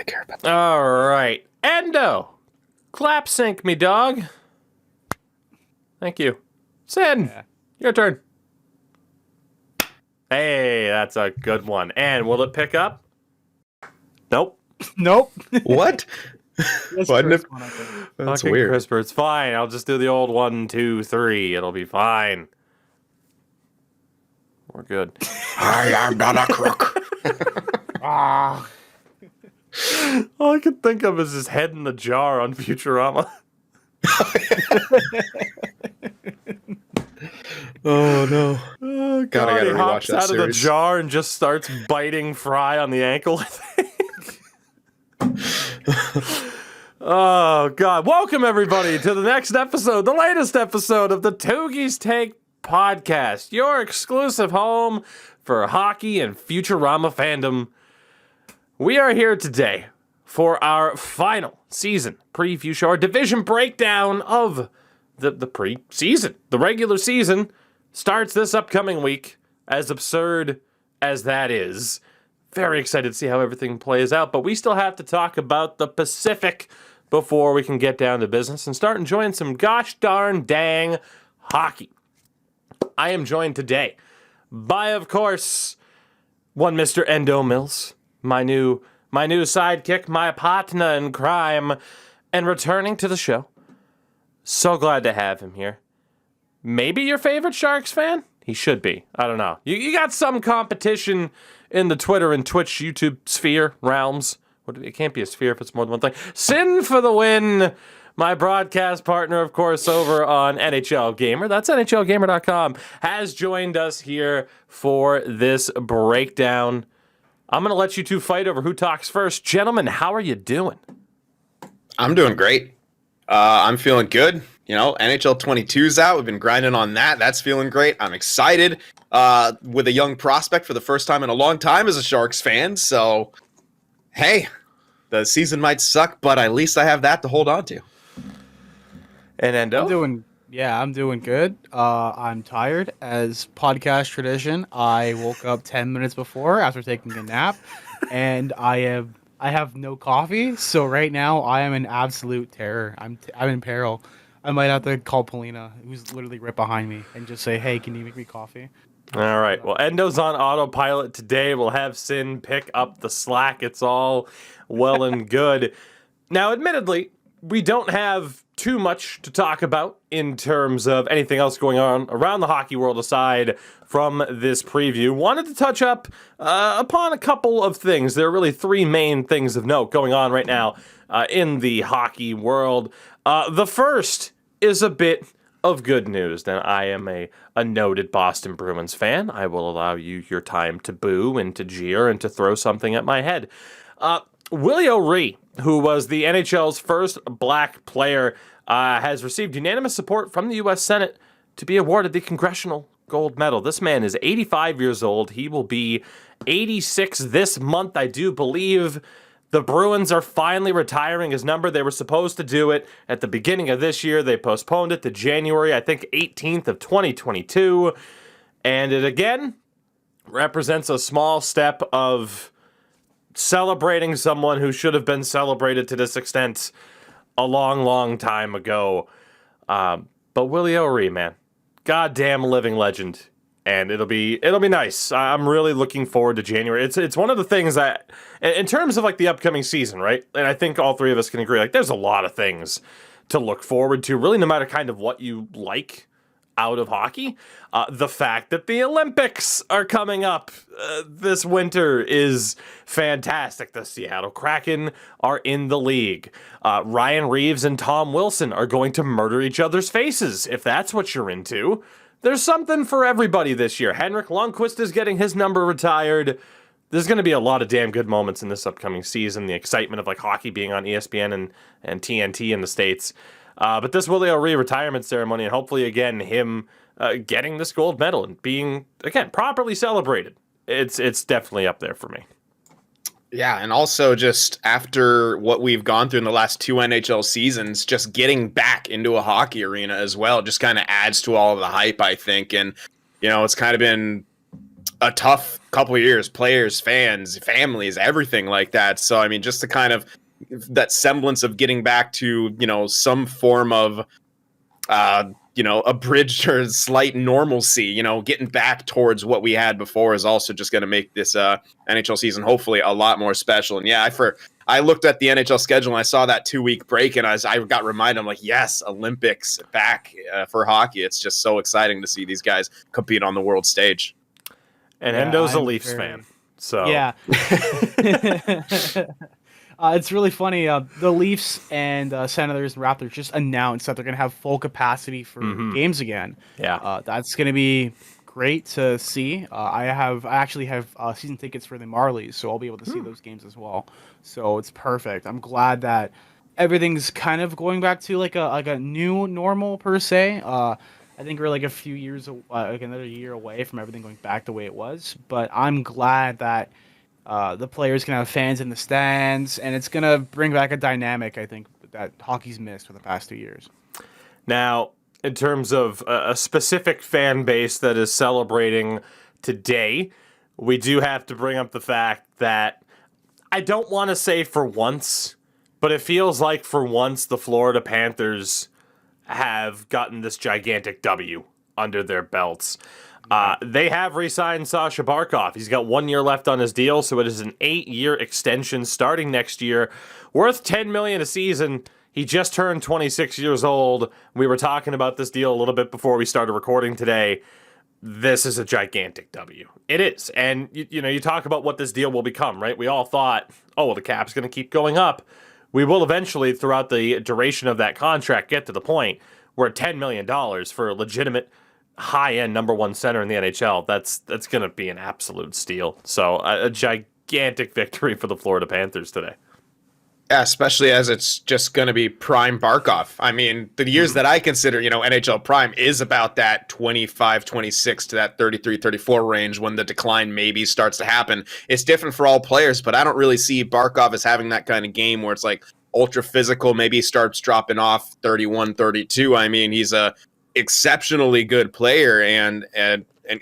I care about that. All right. Endo. Clap sync me, dog. Thank you. Sin, your turn. Hey, that's a good one. And will it pick up? Nope. Nope. What? Wasn't it? One, I think. That's Fucking weird. CRISPR. It's fine. I'll just do the old 1, 2, 3. It'll be fine. We're good. I am not a crook. Ah. All I can think of is his head in the jar on Futurama. Oh no. Oh, God, I gotta he rewatch hops that out of the series. jar and just starts biting Fry on the ankle, I think. Oh, God. Welcome, everybody, to the next episode, the latest episode of the Tougies Take podcast, your exclusive home for hockey and Futurama fandom. We are here today for our final season preview show, our division breakdown of the pre-season. The regular season starts this upcoming week, as absurd as that is. Very excited to see how everything plays out, but we still have to talk about the Pacific before we can get down to business and start enjoying some gosh darn dang hockey. I am joined today by, of course, one Mr. Endo Mills, my new sidekick, my partner in crime, and returning to the show. So glad to have him here. Maybe your favorite Sharks fan? He should be. I don't know. You got some competition in the Twitter and Twitch, YouTube sphere realms. It can't be a sphere if it's more than one thing. Sin for the win. My broadcast partner, of course, over on NHL Gamer, that's NHLGamer.com, has joined us here for this breakdown. I'm going to let you two fight over who talks first. Gentlemen, how are you doing? I'm doing great. I'm feeling good. You know, NHL 22's out. We've been grinding on that. That's feeling great. I'm excited with a young prospect for the first time in a long time as a Sharks fan. So, hey, the season might suck, but at least I have that to hold on to. And Endo? I'm doing good. I'm tired. As podcast tradition, I woke up 10 minutes before after taking a nap, and I have no coffee. So right now I am in absolute terror. I'm in peril. I might have to call Polina, who's literally right behind me, and just say, "Hey, can you make me coffee?" All right. Well, Endo's on autopilot today. We'll have Sin pick up the slack. It's all well and good. Now, admittedly, we don't have too much to talk about in terms of anything else going on around the hockey world aside from this preview. Wanted to touch up upon a couple of things. There are really three main things of note going on right now in the hockey world. The first is a bit of good news. Now, I am a noted Boston Bruins fan. I will allow you your time to boo and to jeer and to throw something at my head. Willie O'Ree, who was the NHL's first black player, has received unanimous support from the U.S. Senate to be awarded the Congressional Gold Medal. This man is 85 years old. He will be 86 this month, I do believe. The Bruins are finally retiring his number. They were supposed to do it at the beginning of this year. They postponed it to January, I think, 18th of 2022. And it, again, represents a small step of celebrating someone who should have been celebrated to this extent a long, long time ago. But Willie O'Ree, man, goddamn living legend. And it'll be nice. I'm really looking forward to January. It's one of the things that, in terms of like the upcoming season, right? And I think all three of us can agree, like there's a lot of things to look forward to, really, no matter kind of what you like out of hockey. The fact that the Olympics are coming up this winter is fantastic. The Seattle Kraken are in the league. Ryan Reeves and Tom Wilson are going to murder each other's faces, if that's what you're into. There's something for everybody this year. Henrik Lundqvist is getting his number retired. There's going to be a lot of damn good moments in this upcoming season. The excitement of like hockey being on ESPN and TNT in the States. But this Willie O'Ree retirement ceremony, and hopefully, again, him getting this gold medal and being, again, properly celebrated. It's definitely up there for me. Yeah, and also just after what we've gone through in the last two NHL seasons, just getting back into a hockey arena as well just kind of adds to all of the hype, I think. And, you know, it's kind of been a tough couple of years, players, fans, families, everything like that. So, I mean, just to kind of that semblance of getting back to, some form of, abridged or slight normalcy, getting back towards what we had before is also just going to make this NHL season hopefully a lot more special. And yeah, I looked at the NHL schedule and I saw that 2-week break and I got reminded, I'm like, yes, Olympics back for hockey. It's just so exciting to see these guys compete on the world stage. And Yeah, Endo's a I'm Leafs fan. So Yeah. It's really funny. The Leafs and Senators and Raptors just announced that they're going to have full capacity for games again. Yeah. That's going to be great to see. I actually have season tickets for the Marlies, so I'll be able to see those games as well. So it's perfect. I'm glad that everything's kind of going back to like a new normal per se. I think we're like a few years, like another year away from everything going back the way it was. But I'm glad that the players can have fans in the stands, and it's gonna bring back a dynamic, I think, that hockey's missed for the past 2 years. Now, in terms of a specific fan base that is celebrating today, we do have to bring up the fact that I don't want to say for once, but it feels like for once the Florida Panthers have gotten this gigantic W under their belts. They have re-signed Sasha Barkov. He's got 1 year left on his deal, so it is an 8-year extension starting next year, worth $10 million a season. He just turned 26 years old. We were talking about this deal a little bit before we started recording today. This is a gigantic W. It is. And you talk about what this deal will become, right? We all thought, oh, well, the cap's going to keep going up. We will eventually, throughout the duration of that contract, get to the point where $10 million for a legitimate high-end number one center in the NHL, that's going to be an absolute steal. So a gigantic victory for the Florida Panthers today. Yeah, especially as it's just going to be prime Barkov. I mean, the years that I consider, NHL prime is about that 25, 26 to that 33, 34 range when the decline maybe starts to happen. It's different for all players, but I don't really see Barkov as having that kind of game where it's like ultra physical, maybe starts dropping off 31, 32. I mean, he's a exceptionally good player and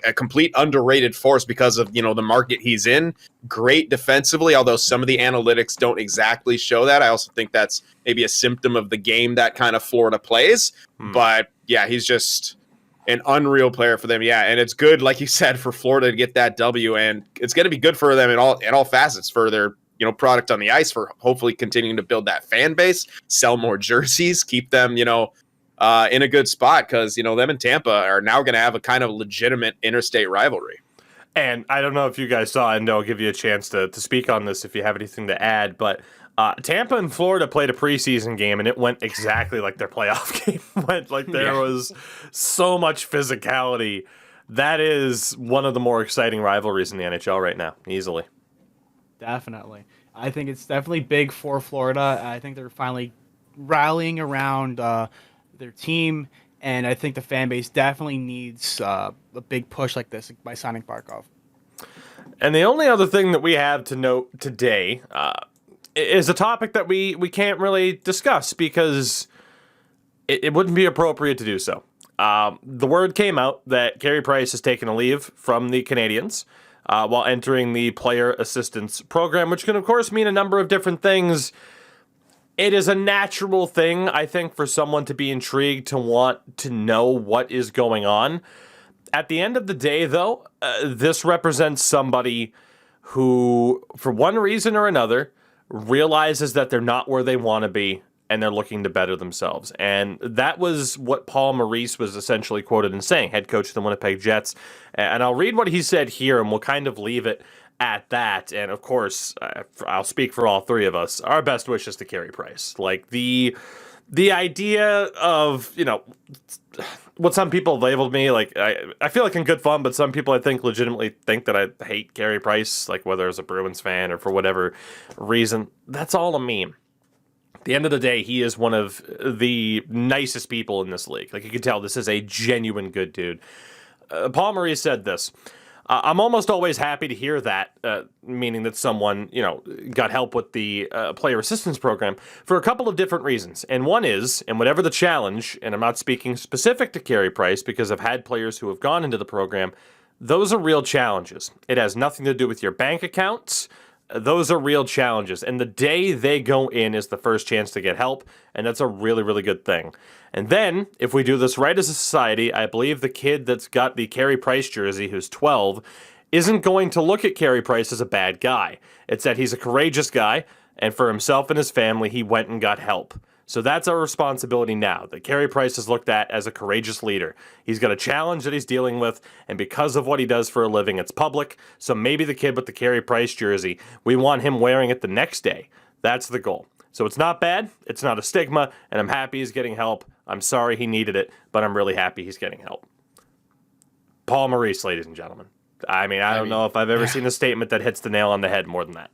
a complete underrated force because of, the market he's in. Great defensively, although some of the analytics don't exactly show that. I also think that's maybe a symptom of the game that kind of Florida plays. But yeah, he's just an unreal player for them. Yeah, and it's good, like you said, for Florida to get that W, and it's going to be good for them in all facets for their product on the ice, for hopefully continuing to build that fan base, sell more jerseys, keep them in a good spot, because them and Tampa are now going to have a kind of legitimate interstate rivalry. And I don't know if you guys saw, and I'll give you a chance to speak on this if you have anything to add, but Tampa and Florida played a preseason game, and it went exactly like their playoff game went. Like, there was so much physicality. That is one of the more exciting rivalries in the NHL right now, easily. Definitely. I think it's definitely big for Florida. I think they're finally rallying around their team, and I think the fan base definitely needs a big push like this by signing Barkov. And the only other thing that we have to note today is a topic that we can't really discuss because it wouldn't be appropriate to do so. The word came out that Carey Price has taken a leave from the Canadiens while entering the player assistance program, which can, of course, mean a number of different things. It is a natural thing, I think, for someone to be intrigued, to want to know what is going on. At the end of the day, though, this represents somebody who, for one reason or another, realizes that they're not where they want to be and they're looking to better themselves. And that was what Paul Maurice was essentially quoted in saying, head coach of the Winnipeg Jets. And I'll read what he said here, and we'll kind of leave it at that. And of course, I'll speak for all three of us. Our best wishes to Carey Price. Like, the idea of, what some people have labeled me, like, I feel like in good fun, but some people I think legitimately think that I hate Carey Price, like whether as a Bruins fan or for whatever reason. That's all a meme. At the end of the day, he is one of the nicest people in this league. Like, you can tell this is a genuine good dude. Paul Maurice said this: I'm almost always happy to hear that, meaning that someone, got help with the player assistance program, for a couple of different reasons. And one is, and whatever the challenge, and I'm not speaking specific to Carey Price because I've had players who have gone into the program, those are real challenges. It has nothing to do with your bank accounts. Those are real challenges. And the day they go in is the first chance to get help. And that's a really, really good thing. And then, if we do this right as a society, I believe the kid that's got the Carey Price jersey, who's 12, isn't going to look at Carey Price as a bad guy. It's that he's a courageous guy, and for himself and his family, he went and got help. So that's our responsibility now, that Carey Price is looked at as a courageous leader. He's got a challenge that he's dealing with, and because of what he does for a living, it's public. So maybe the kid with the Carey Price jersey, we want him wearing it the next day. That's the goal. So it's not bad, it's not a stigma, and I'm happy he's getting help. I'm sorry he needed it, but I'm really happy he's getting help. Paul Maurice, ladies and gentlemen. I don't know if I've ever seen a statement that hits the nail on the head more than that.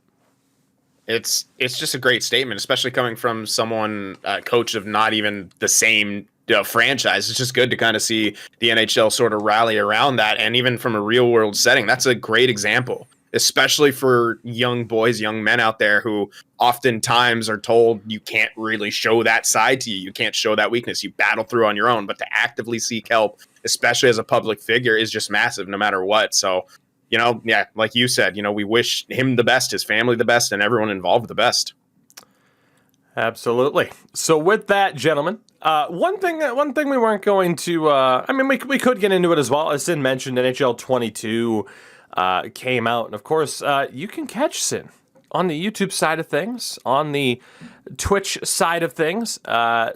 It's just a great statement, especially coming from someone, coach of not even the same franchise. It's just good to kind of see the NHL sort of rally around that. And even from a real world setting, that's a great example, especially for young boys, young men out there who oftentimes are told you can't really show that side to you. You can't show that weakness. You battle through on your own, but to actively seek help, especially as a public figure, is just massive no matter what. So, like you said, we wish him the best, his family the best, and everyone involved the best. Absolutely. So with that, gentlemen, one thing we weren't going to, we could get into it as well. As Sin mentioned, NHL 22 came out, and of course, you can catch Sin on the YouTube side of things, on the Twitch side of things.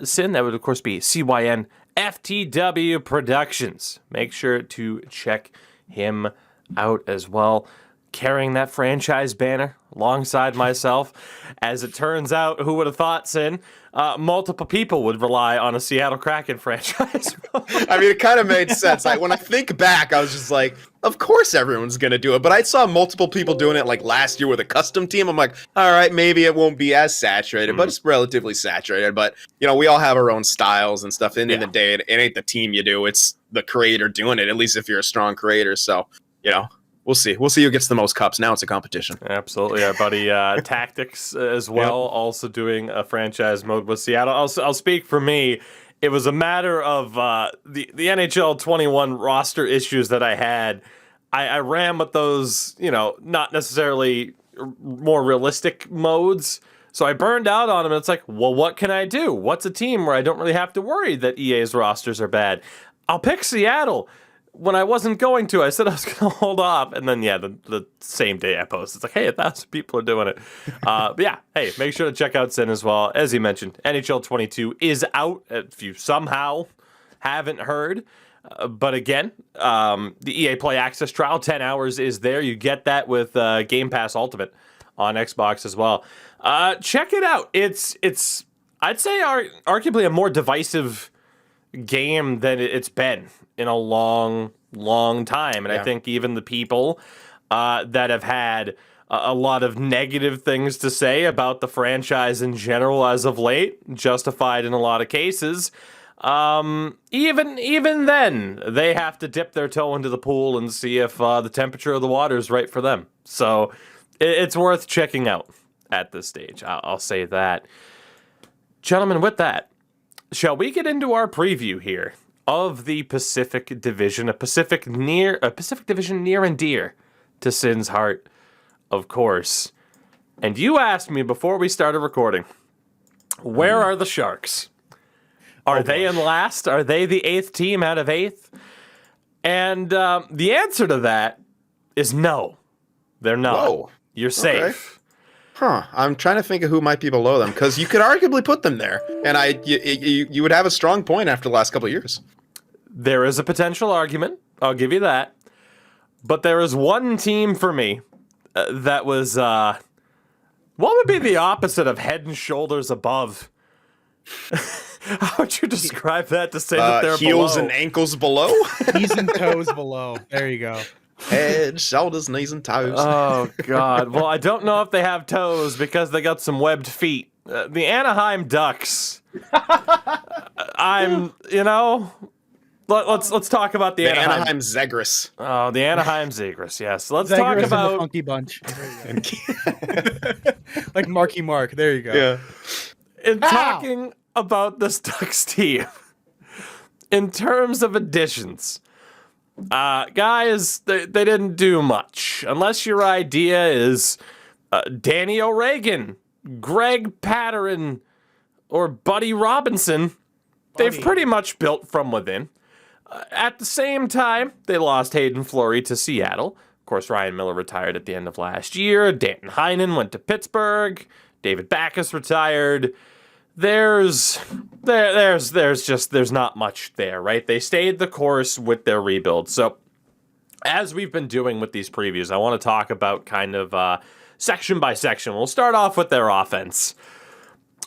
Sin, that would of course be CYN FTW Productions. Make sure to check him out as well, carrying that franchise banner alongside myself. As it turns out, who would have thought, Sin, multiple people would rely on a Seattle Kraken franchise. It kind of made sense. When I think back, I was just like, of course everyone's going to do it. But I saw multiple people doing it like last year with a custom team. I'm like, all right, maybe it won't be as saturated, but it's relatively saturated. But, we all have our own styles and stuff. At the end of the day, it ain't the team you do. It's the creator doing it, at least if you're a strong creator. So, we'll see. We'll see who gets the most cups. Now it's a competition. Absolutely. Our buddy Tactics as well, also doing a franchise mode with Seattle. I'll speak for me. It was a matter of the NHL 21 roster issues that I had. I ran with those, not necessarily more realistic modes. So I burned out on them, and it's like, well, what can I do? What's a team where I don't really have to worry that EA's rosters are bad? I'll pick Seattle. When I wasn't going to, I said I was going to hold off. And then, the same day I posted, it's like, hey, 1,000 people are doing it. Hey, make sure to check out Sin as well. As he mentioned, NHL 22 is out if you somehow haven't heard. But again, the EA Play Access trial, 10 hours is there. You get that with Game Pass Ultimate on Xbox as well. Check it out. It's I'd say, arguably a more divisive game than it's been in a long, long time. And I think even the people that have had a lot of negative things to say about the franchise in general as of late, justified in a lot of cases, even then, they have to dip their toe into the pool and see if the temperature of the water is right for them. So it's worth checking out at this stage. I'll say that. Gentlemen, with that, shall we get into our preview here of the Pacific Division, a Pacific Division near and dear to Sin's heart, of course. And you asked me before we started recording, where are the Sharks? Are they in last? Are they the 8th team out of 8th? And the answer to that is no, they're not. Whoa. You're safe. I'm trying to think of who might be below them, because you could arguably put them there, and you would have a strong point after the last couple of years. There is a potential argument. I'll give you that. But there is one team for me that was, what would be the opposite of head and shoulders above? How would you describe that to say that they're heels below? And ankles below? Knees and toes below. There you go. Head, shoulders, knees, and toes. Oh, God. Well, I don't know if they have toes because they got some webbed feet. The Anaheim Ducks. Let's talk about the Anaheim Zegras. Oh, the Anaheim Zegras, yes. Let's Zegras talk and about... the Funky Bunch. Like Marky Mark. There you go. Yeah. In talking about this Ducks team, in terms of additions, Guys, they didn't do much. Unless your idea is Danny O'Regan, Greg Patterin, or Buddy Robinson, they've pretty much built from within. At the same time, they lost Hayden Fleury to Seattle. Of course, Ryan Miller retired at the end of last year. Danton Heinen went to Pittsburgh. David Backes retired. There's not much there, right? They stayed the course with their rebuild. So, as we've been doing with these previews, I want to talk about kind of section by section. We'll start off with their offense.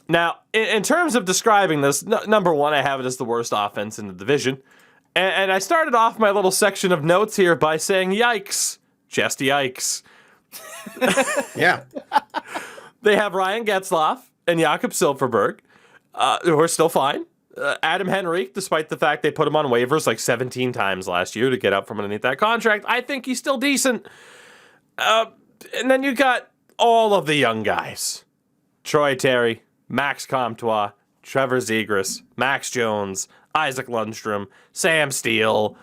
Now, in terms of describing this, number one, I have it as the worst offense in the division. And I started off my little section of notes here by saying, yikes, just yikes. Yeah. They have Ryan Getzlaf and Jakob Silfverberg, who are still fine. Adam Henrique, despite the fact they put him on waivers like 17 times last year to get out from underneath that contract, I think he's still decent. And then you got all of the young guys. Troy Terry, Max Comtois, Trevor Zegras, Max Jones, Isaac Lundstrom, Sam Steele.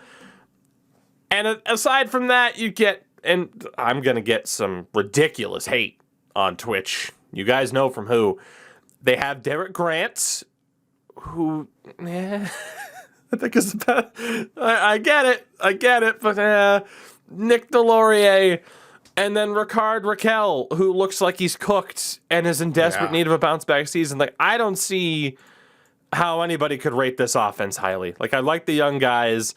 And aside from that, you get, and I'm going to get some ridiculous hate on Twitch. You guys know from who. They have Derek Grant, who, I think is the best. I get it, but Nick Delorier, and then Ricard Raquel, who looks like he's cooked and is in desperate need of a bounce back season. Like, I don't see how anybody could rate this offense highly. Like, I like the young guys.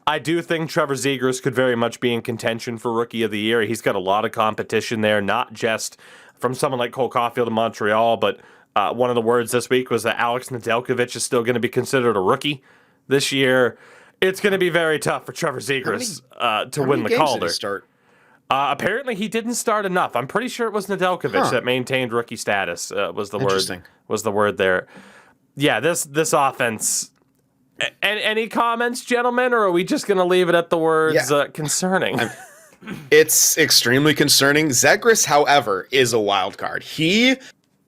I do think Trevor Zegras could very much be in contention for Rookie of the Year. He's got a lot of competition there, not just from someone like Cole Caulfield in Montreal, but one of the words this week was that Alex Nedeljkovic is still going to be considered a rookie this year. It's going to be very tough for Trevor Zegras to win the Calder. Apparently, he didn't start enough. I'm pretty sure it was Nedeljkovic that maintained rookie status. Was the word there? Yeah, this offense. Any comments, gentlemen, or are we just going to leave it at the words concerning? It's extremely concerning. Zegras, however, is a wild card. He,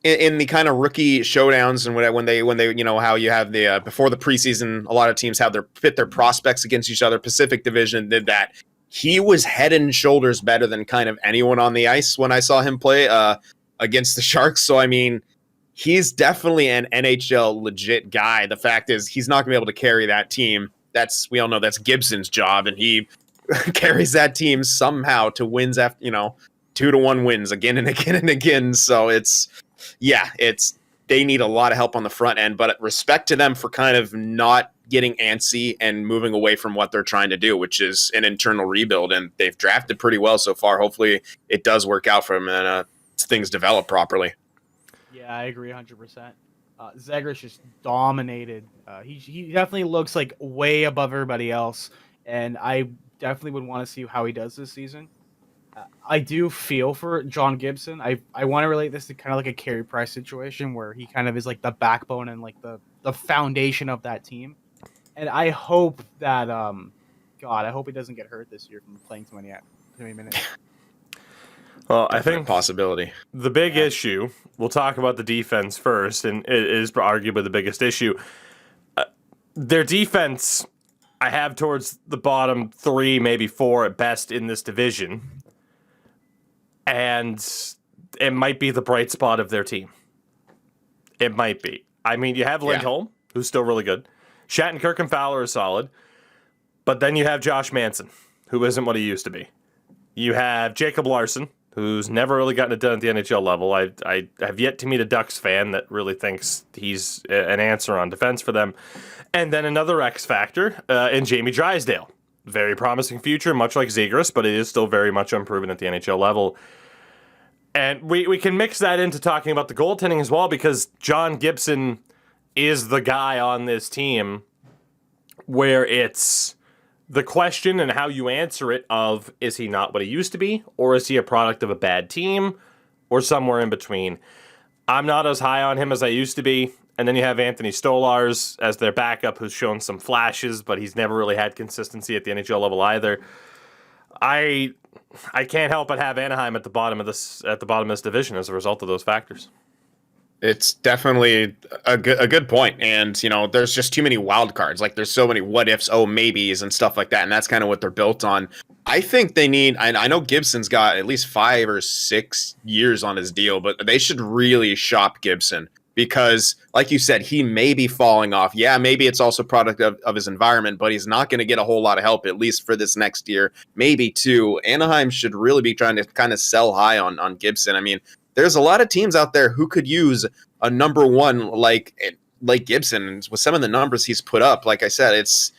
in the kind of rookie showdowns and when they you know how you have the before the preseason, a lot of teams have pit their prospects against each other. Pacific Division did that. He was head and shoulders better than kind of anyone on the ice when I saw him play against the Sharks. So I mean, he's definitely an NHL legit guy. The fact is, he's not going to be able to carry that team. We all know that's Gibson's job, and he carries that team somehow to wins after 2-1 wins again and again and again. So they need a lot of help on the front end. But respect to them for kind of not getting antsy and moving away from what they're trying to do, which is an internal rebuild. And they've drafted pretty well so far. Hopefully, it does work out for them and things develop properly. Yeah, I agree 100%. Zegras just dominated. He definitely looks like way above everybody else, and I definitely would want to see how he does this season. I do feel for John Gibson. I want to relate this to kind of like a Carey Price situation where he kind of is like the backbone and like the foundation of that team. And I hope that I hope he doesn't get hurt this year from playing too many minutes. Well, I think possibility. The big issue, we'll talk about the defense first, and it is arguably the biggest issue. Their defense, I have towards the bottom 3, maybe 4 at best in this division. And it might be the bright spot of their team. It might be. I mean, you have Lindholm, who's still really good. Shattenkirk and Fowler are solid. But then you have Josh Manson, who isn't what he used to be. You have Jacob Larson, who's never really gotten it done at the NHL level. I have yet to meet a Ducks fan that really thinks he's an answer on defense for them. And then another X factor in Jamie Drysdale. Very promising future, much like Zegras, but it is still very much unproven at the NHL level. And we can mix that into talking about the goaltending as well, because John Gibson is the guy on this team where it's the question and how you answer it of, is he not what he used to be, or is he a product of a bad team, or somewhere in between? I'm not as high on him as I used to be. And then you have Anthony Stolars as their backup, who's shown some flashes, but he's never really had consistency at the NHL level either. I can't help but have Anaheim at the bottom of this division as a result of those factors. It's definitely a good point. And, there's just too many wild cards. Like, there's so many what ifs, oh, maybes, and stuff like that. And that's kind of what they're built on. I think they need, I know Gibson's got at least 5 or 6 years on his deal, but they should really shop Gibson because, like you said, he may be falling off. Yeah, maybe it's also product of his environment, but he's not going to get a whole lot of help, at least for this next year, maybe 2. Anaheim should really be trying to kind of sell high on Gibson. I mean, there's a lot of teams out there who could use a number one like Gibson. And with some of the numbers he's put up, like I said, it's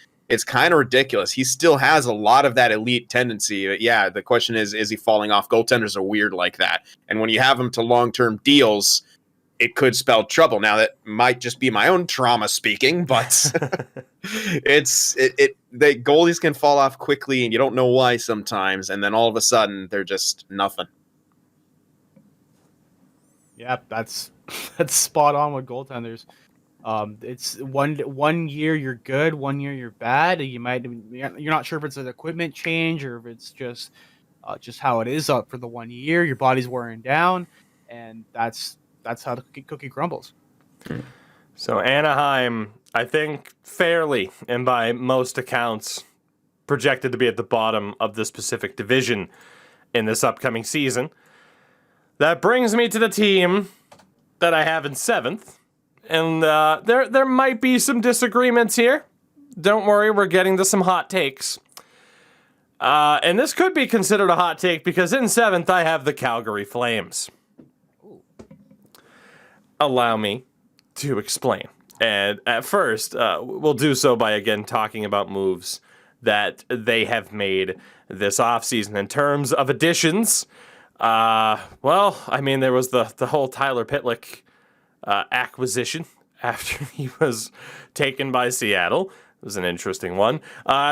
kind of ridiculous. He still has a lot of that elite tendency. But yeah, the question is he falling off? Goaltenders are weird like that. And when you have them to long-term deals, it could spell trouble. Now, that might just be my own trauma speaking, but the goalies can fall off quickly and you don't know why sometimes. And then all of a sudden they're just nothing. Yeah, that's spot on with goaltenders. It's one year you're good, 1 year you're bad. You're not sure if it's an equipment change or if it's just how it is up for the 1 year. Your body's wearing down, and that's how the cookie crumbles. So Anaheim, I think fairly and by most accounts, projected to be at the bottom of this Pacific Division in this upcoming season. That brings me to the team that I have in 7th. And there might be some disagreements here. Don't worry, we're getting to some hot takes. And this could be considered a hot take because in 7th I have the Calgary Flames. Allow me to explain. And at first, we'll do so by again talking about moves that they have made this offseason in terms of additions. Well, I mean, there was the whole Tyler Pitlick acquisition after he was taken by Seattle. It was an interesting one.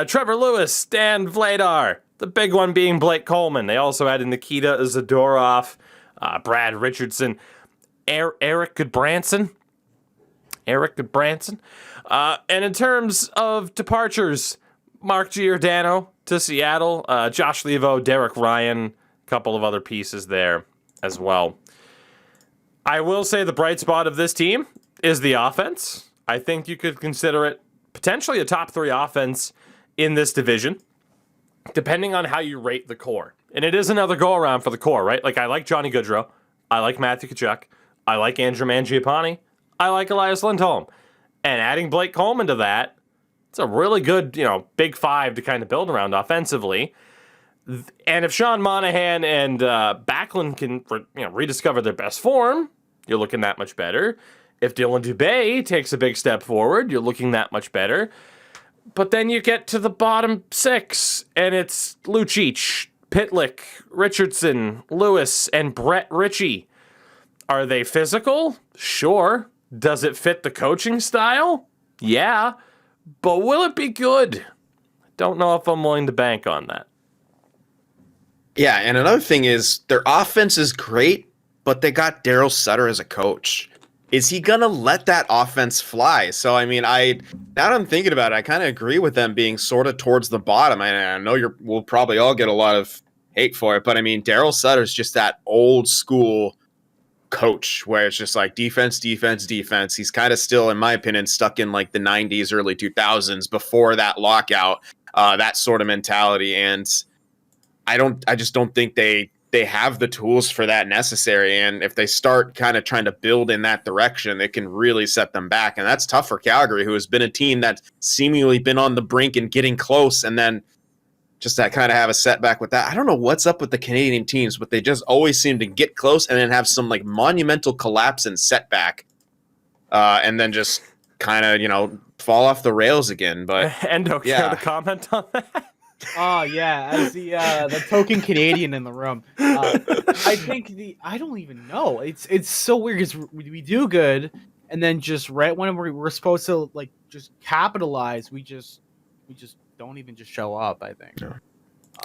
Trevor Lewis, Stan Vladar, the big one being Blake Coleman. They also added Nikita Zadorov, Brad Richardson, Eric Goodbranson. And in terms of departures, Mark Giordano to Seattle, Josh Levo, Derek Ryan, couple of other pieces there as well. I will say the bright spot of this team is the offense. I think you could consider it potentially a top 3 offense in this division, depending on how you rate the core. And it is another go-around for the core, right? Like, I like Johnny Gaudreau. I like Matthew Tkachuk. I like Andrew Mangiapane. I like Elias Lindholm. And adding Blake Coleman to that, it's a really good, big 5 to kind of build around offensively. And if Sean Monahan and Backlund can rediscover their best form, you're looking that much better. If Dylan Dubé takes a big step forward, you're looking that much better. But then you get to the bottom 6, and it's Lucic, Pitlick, Richardson, Lewis, and Brett Ritchie. Are they physical? Sure. Does it fit the coaching style? Yeah. But will it be good? Don't know if I'm willing to bank on that. Yeah, and another thing is their offense is great, but they got Daryl Sutter as a coach. Is he going to let that offense fly? So, I mean, now that I'm thinking about it, I kind of agree with them being sort of towards the bottom. I know we'll probably all get a lot of hate for it, but I mean, Daryl Sutter's just that old school coach where it's just like defense. He's kind of still, in my opinion, stuck in like the 90s, early 2000s before that lockout, that sort of mentality. And I just don't think they have the tools for that necessary. And if they start kind of trying to build in that direction, it can really set them back. And that's tough for Calgary, who has been a team that's seemingly been on the brink and getting close. And then just that kind of have a setback with that. I don't know what's up with the Canadian teams, but they just always seem to get close and then have some like monumental collapse and setback. And then just kind of, fall off the rails again. But Endo, care to comment on that? Oh yeah, as the token Canadian in the room, I think I don't even know. It's so weird because we do good, and then just right when we're supposed to like just capitalize, we just don't even just show up. I think,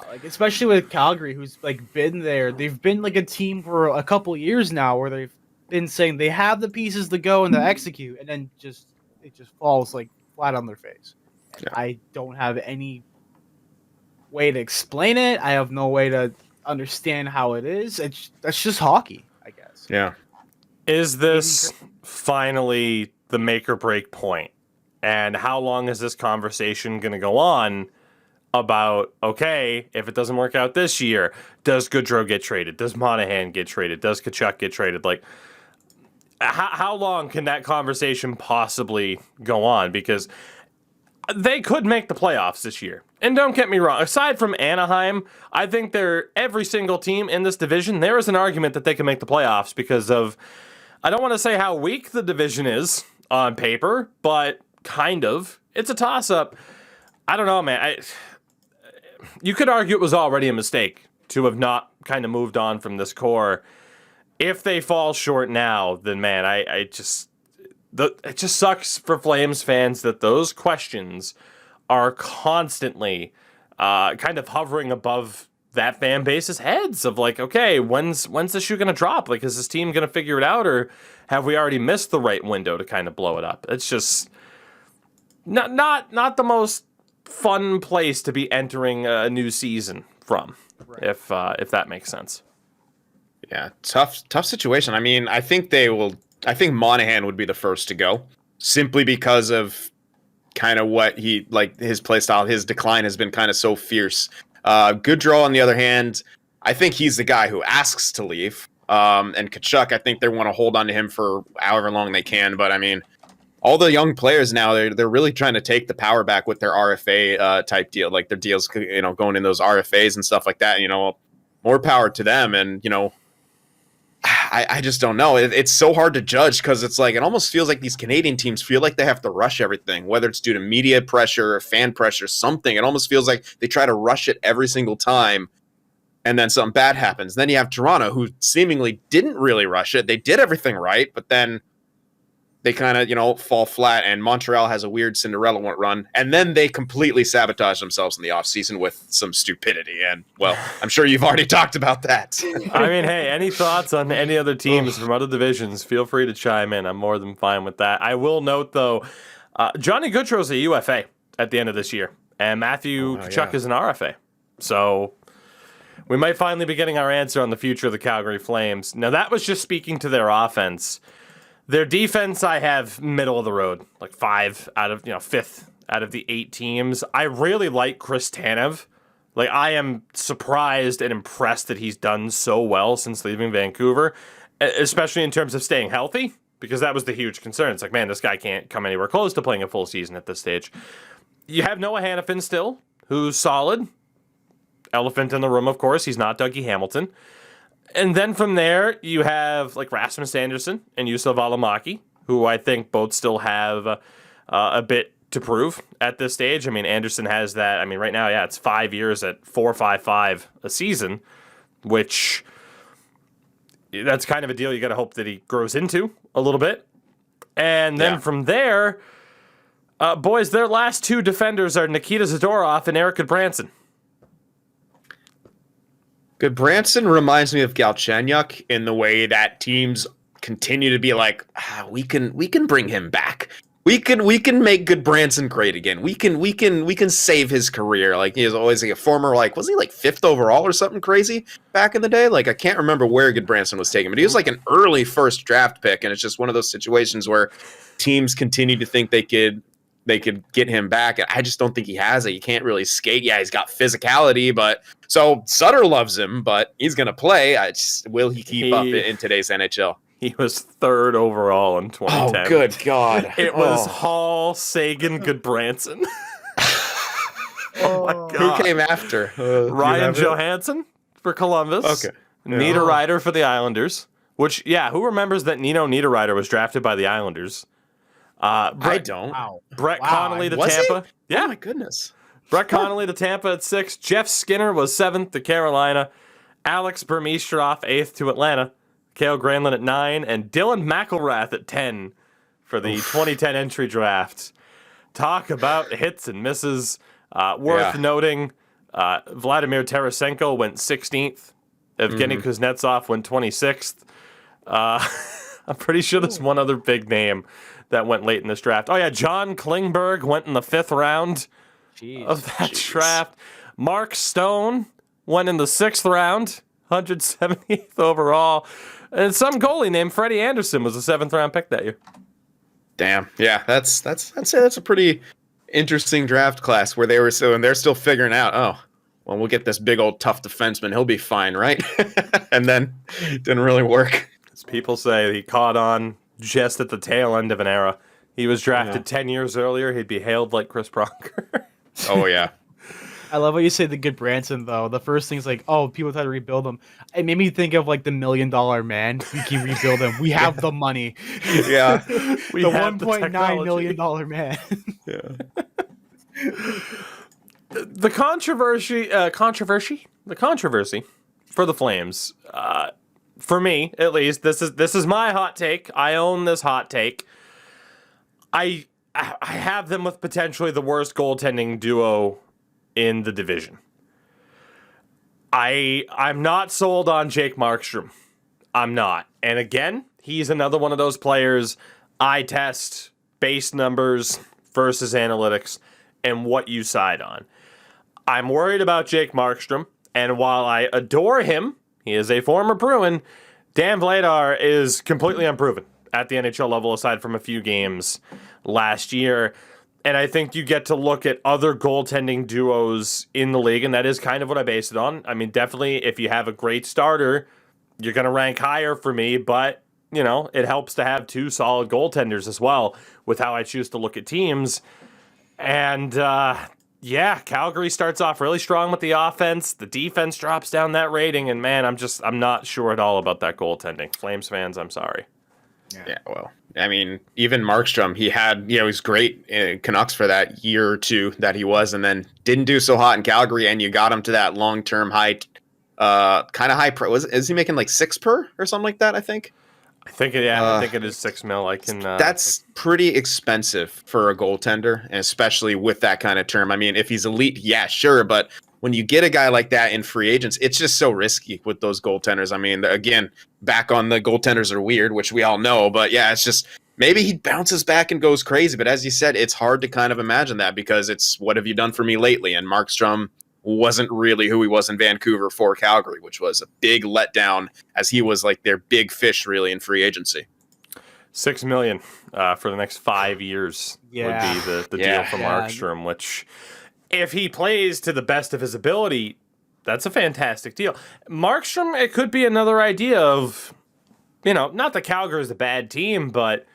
like especially with Calgary, who's like been there. They've been like a team for a couple years now, where they've been saying they have the pieces to go and to execute, and then it just falls like flat on their face. Yeah. I don't have any way to explain it. I have no way to understand how it is. That's just hockey, I guess. Yeah. Is this finally the make or break point? And how long is this conversation going to go on about, okay, if it doesn't work out this year, does Goodrow get traded? Does Monahan get traded? Does Tkachuk get traded? Like, how long can that conversation possibly go on? Because they could make the playoffs this year. And don't get me wrong, aside from Anaheim, I think every single team in this division, there is an argument that they can make the playoffs because of, I don't want to say how weak the division is on paper, but kind of. It's a toss-up. I don't know, man. You could argue it was already a mistake to have not kind of moved on from this core. If they fall short now, then man, it just sucks for Flames fans that those questions are constantly kind of hovering above that fan base's heads of like, okay, when's the shoe going to drop? Like, is this team going to figure it out, or have we already missed the right window to kind of blow it up? It's just not the most fun place to be entering a new season from, right. If that makes sense. Yeah, tough situation. I mean, I think Monahan would be the first to go, simply because of kind of what his play style, his decline has been kind of so fierce. Goodrow, on the other hand, I think he's the guy who asks to leave. And Tkachuk, I think they want to hold on to him for however long they can. But I mean, all the young players now, they're really trying to take the power back with their RFA type deal, like their deals, going in those RFAs and stuff like that. More power to them. And I just don't know. It's so hard to judge because it's like it almost feels like these Canadian teams feel like they have to rush everything, whether it's due to media pressure or fan pressure, something. It almost feels like they try to rush it every single time, and then something bad happens. Then you have Toronto, who seemingly didn't really rush it. They did everything right, but then they kind of, fall flat, and Montreal has a weird Cinderella run, and then they completely sabotage themselves in the offseason with some stupidity, and, well, I'm sure you've already talked about that. I mean, hey, any thoughts on any other teams from other divisions, feel free to chime in. I'm more than fine with that. I will note, though, Johnny Gaudreau's a UFA at the end of this year, and Matthew Tkachuk is an RFA, so we might finally be getting our answer on the future of the Calgary Flames. Now, that was just speaking to their offense. Their defense, I have middle of the road, like 5 out of, 5th out of the 8 teams. I really like Chris Tanev. Like, I am surprised and impressed that he's done so well since leaving Vancouver, especially in terms of staying healthy, because that was the huge concern. It's like, man, this guy can't come anywhere close to playing a full season at this stage. You have Noah Hannafin still, who's solid. Elephant in the room, of course. He's not Dougie Hamilton. And then from there, you have like Rasmus Andersson and Juuso Valimaki, who I think both still have a bit to prove at this stage. I mean, Anderson has that. I mean, right now, it's 5 years at $4.55 a season, which that's kind of a deal you got to hope that he grows into a little bit. And then from there, boys, their last 2 defenders are Nikita Zadorov and Eric Goodbranson. Goodbranson reminds me of Galchenyuk in the way that teams continue to be like, we can bring him back. We can make Goodbranson great again. We can save his career. Like, he is always like a former, like, was he like 5th overall or something crazy back in the day? Like, I can't remember where Goodbranson was taken, but he was like an early first draft pick, and it's just one of those situations where teams continue to think they could get him back. I just don't think he has it. He can't really skate. Yeah, he's got physicality, but so Sutter loves him, but he's going to play. Will he keep up in today's NHL? He was 3rd overall in 2010. Oh, good God. It was Hall, Sagan, Goodbranson. Oh my God. Who came after? Ryan Johansson for Columbus. Okay. Niederreiter for the Islanders, which, who remembers that Nino Niederreiter was drafted by the Islanders? I don't. Brett Connolly to Tampa. He? Oh my goodness. Brett Connolly to Tampa at 6. Jeff Skinner was 7th to Carolina. Alex Burmistrov 8th to Atlanta. Cale Granlund at 9. And Dylan McElrath at 10 for the 2010 entry draft. Talk about hits and misses. Worth noting, Vladimir Tarasenko went 16th. Evgeny Kuznetsov went 26th. I'm pretty sure there's one other big name that went late in this draft. Oh, yeah, John Klingberg went in the 5th round of that draft. Mark Stone went in the 6th round, 178th overall. And some goalie named Freddie Anderson was a 7th-round pick that year. Damn. Yeah, I'd say that's a pretty interesting draft class where they're still figuring out, oh, well, we'll get this big old tough defenseman. He'll be fine, right? And then it didn't really work. As people say, he caught on just at the tail end of an era. He was drafted 10 years earlier. He'd be hailed like Chris Pronger. Oh, yeah. I love how you say the good Branson, though. The first thing's like, oh, people try to rebuild him. It made me think of like the $1 Million Man. We can rebuild him. We have the money. Yeah. We The have $1.9 million man. Yeah. The controversy for the Flames, for me at least, this is my hot take. I own this hot take. I have them with potentially the worst goaltending duo in the division. I'm not sold on Jake Markstrom. I'm not. And again, he's another one of those players. I test base numbers versus analytics and what you side on. I'm worried about Jake Markstrom, and while I adore him, he is a former Bruin, Dan Vladar is completely unproven at the NHL level aside from a few games last year. And I think you get to look at other goaltending duos in the league, and that is kind of what I base it on. I mean, definitely if you have a great starter, you're going to rank higher for me, but, you know, it helps to have 2 solid goaltenders as well with how I choose to look at teams. And, yeah, Calgary starts off really strong with the offense. The defense drops down that rating, and man, I'm not sure at all about that goaltending. Flames fans, I'm sorry. Yeah, well, I mean, even Markstrom, he was great in Canucks for that year or two that he was, and then didn't do so hot in Calgary, and you got him to that long-term high, kind of high. Is he making like 6 per or something like that? I think it is $6 million. I can. That's pretty expensive for a goaltender, and especially with that kind of term. I mean, if he's elite, yeah, sure, but when you get a guy like that in free agents, it's just so risky with those goaltenders. I mean, again, back on the goaltenders are weird, which we all know, but yeah, it's just maybe he bounces back and goes crazy. But as you said, it's hard to kind of imagine that because it's what have you done for me lately? And Markstrom wasn't really who he was in Vancouver for Calgary, which was a big letdown as he was like their big fish really in free agency. $6 million for the next 5 years would be the deal for Markstrom, which if he plays to the best of his ability, that's a fantastic deal. Markstrom, it could be another idea of, you know, not that Calgary is a bad team, but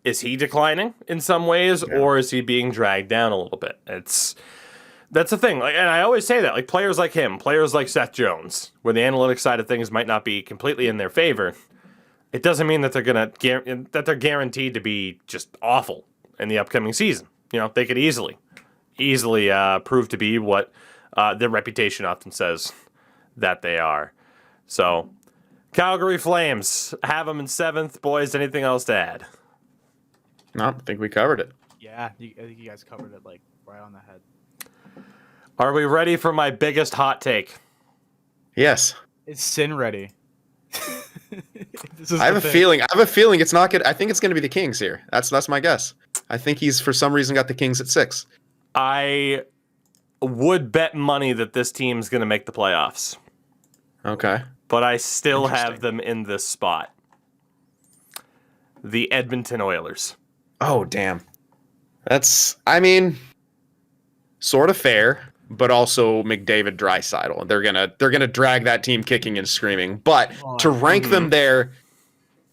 is he declining in some ways, or is he being dragged down a little bit? That's the thing. Like, and I always say that, like players like him, players like Seth Jones, where the analytics side of things might not be completely in their favor, it doesn't mean that they're guaranteed to be just awful in the upcoming season. You know, they could easily prove to be what their reputation often says that they are. So, Calgary Flames, have them in 7th. Boys, anything else to add? No, I think we covered it. Yeah, I think you guys covered it like right on the head. Are we ready for my biggest hot take? Yes. Is Sin ready? I have a feeling it's not good. I think it's going to be the Kings here. That's my guess. I think he's for some reason got the Kings at 6. I would bet money that this team's going to make the playoffs. Okay. But I still have them in this spot. The Edmonton Oilers. Oh, damn. That's, I mean, sort of fair, but also McDavid Draisaitl. They're gonna drag that team kicking and screaming. But to rank them there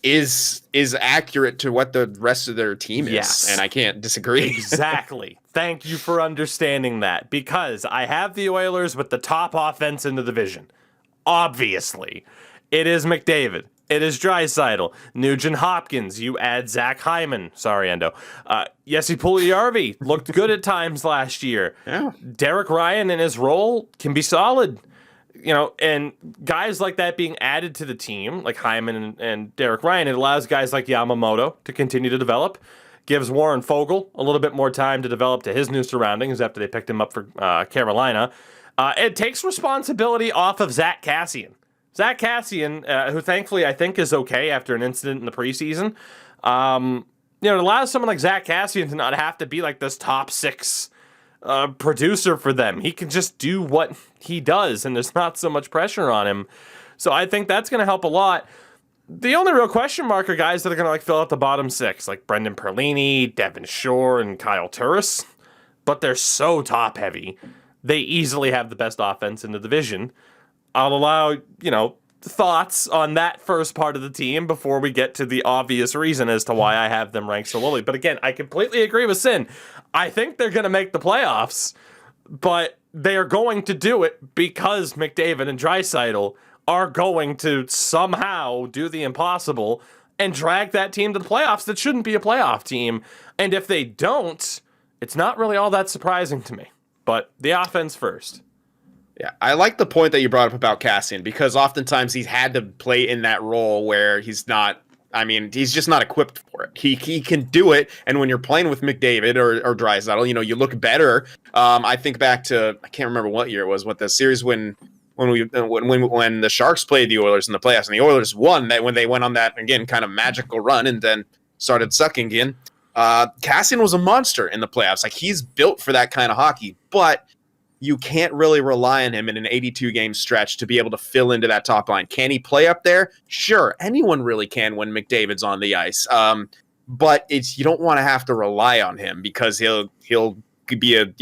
is accurate to what the rest of their team is, and I can't disagree. Exactly. Thank you for understanding that, because I have the Oilers with the top offense in the division. Obviously, it is McDavid. It is Draisaitl, Nugent Hopkins. You add Zach Hyman. Sorry, Endo. Jesse Puljujarvi looked good at times last year. Yeah. Derek Ryan in his role can be solid. You know, and guys like that being added to the team, like Hyman and Derek Ryan, it allows guys like Yamamoto to continue to develop. Gives Warren Fogle a little bit more time to develop to his new surroundings after they picked him up for Carolina. It takes responsibility off of Zach Kassian. Zach Kassian, who thankfully I think is okay after an incident in the preseason, it allows someone like Zach Kassian to not have to be like this top 6 producer for them. He can just do what he does, and there's not so much pressure on him. So I think that's going to help a lot. The only real question mark are guys that are going to like fill out the bottom six, like Brendan Perlini, Devin Shore, and Kyle Turris. But they're so top heavy. They easily have the best offense in the division. I'll allow, thoughts on that first part of the team before we get to the obvious reason as to why I have them ranked so lowly. But again, I completely agree with Sin. I think they're going to make the playoffs, but they are going to do it because McDavid and Draisaitl are going to somehow do the impossible and drag that team to the playoffs that shouldn't be a playoff team. And if they don't, it's not really all that surprising to me. But the offense first. Yeah, I like the point that you brought up about Cassian, because oftentimes he's had to play in that role where he's just not equipped for it. He can do it, and when you're playing with McDavid or Draisaitl, you look better. I think back to, I can't remember what year it was, what the series when the Sharks played the Oilers in the playoffs, and the Oilers won that when they went on that, again, kind of magical run and then started sucking again. Cassian was a monster in the playoffs. Like, he's built for that kind of hockey, but you can't really rely on him in an 82-game stretch to be able to fill into that top line. Can he play up there? Sure, anyone really can when McDavid's on the ice. But you don't want to have to rely on him because he'll be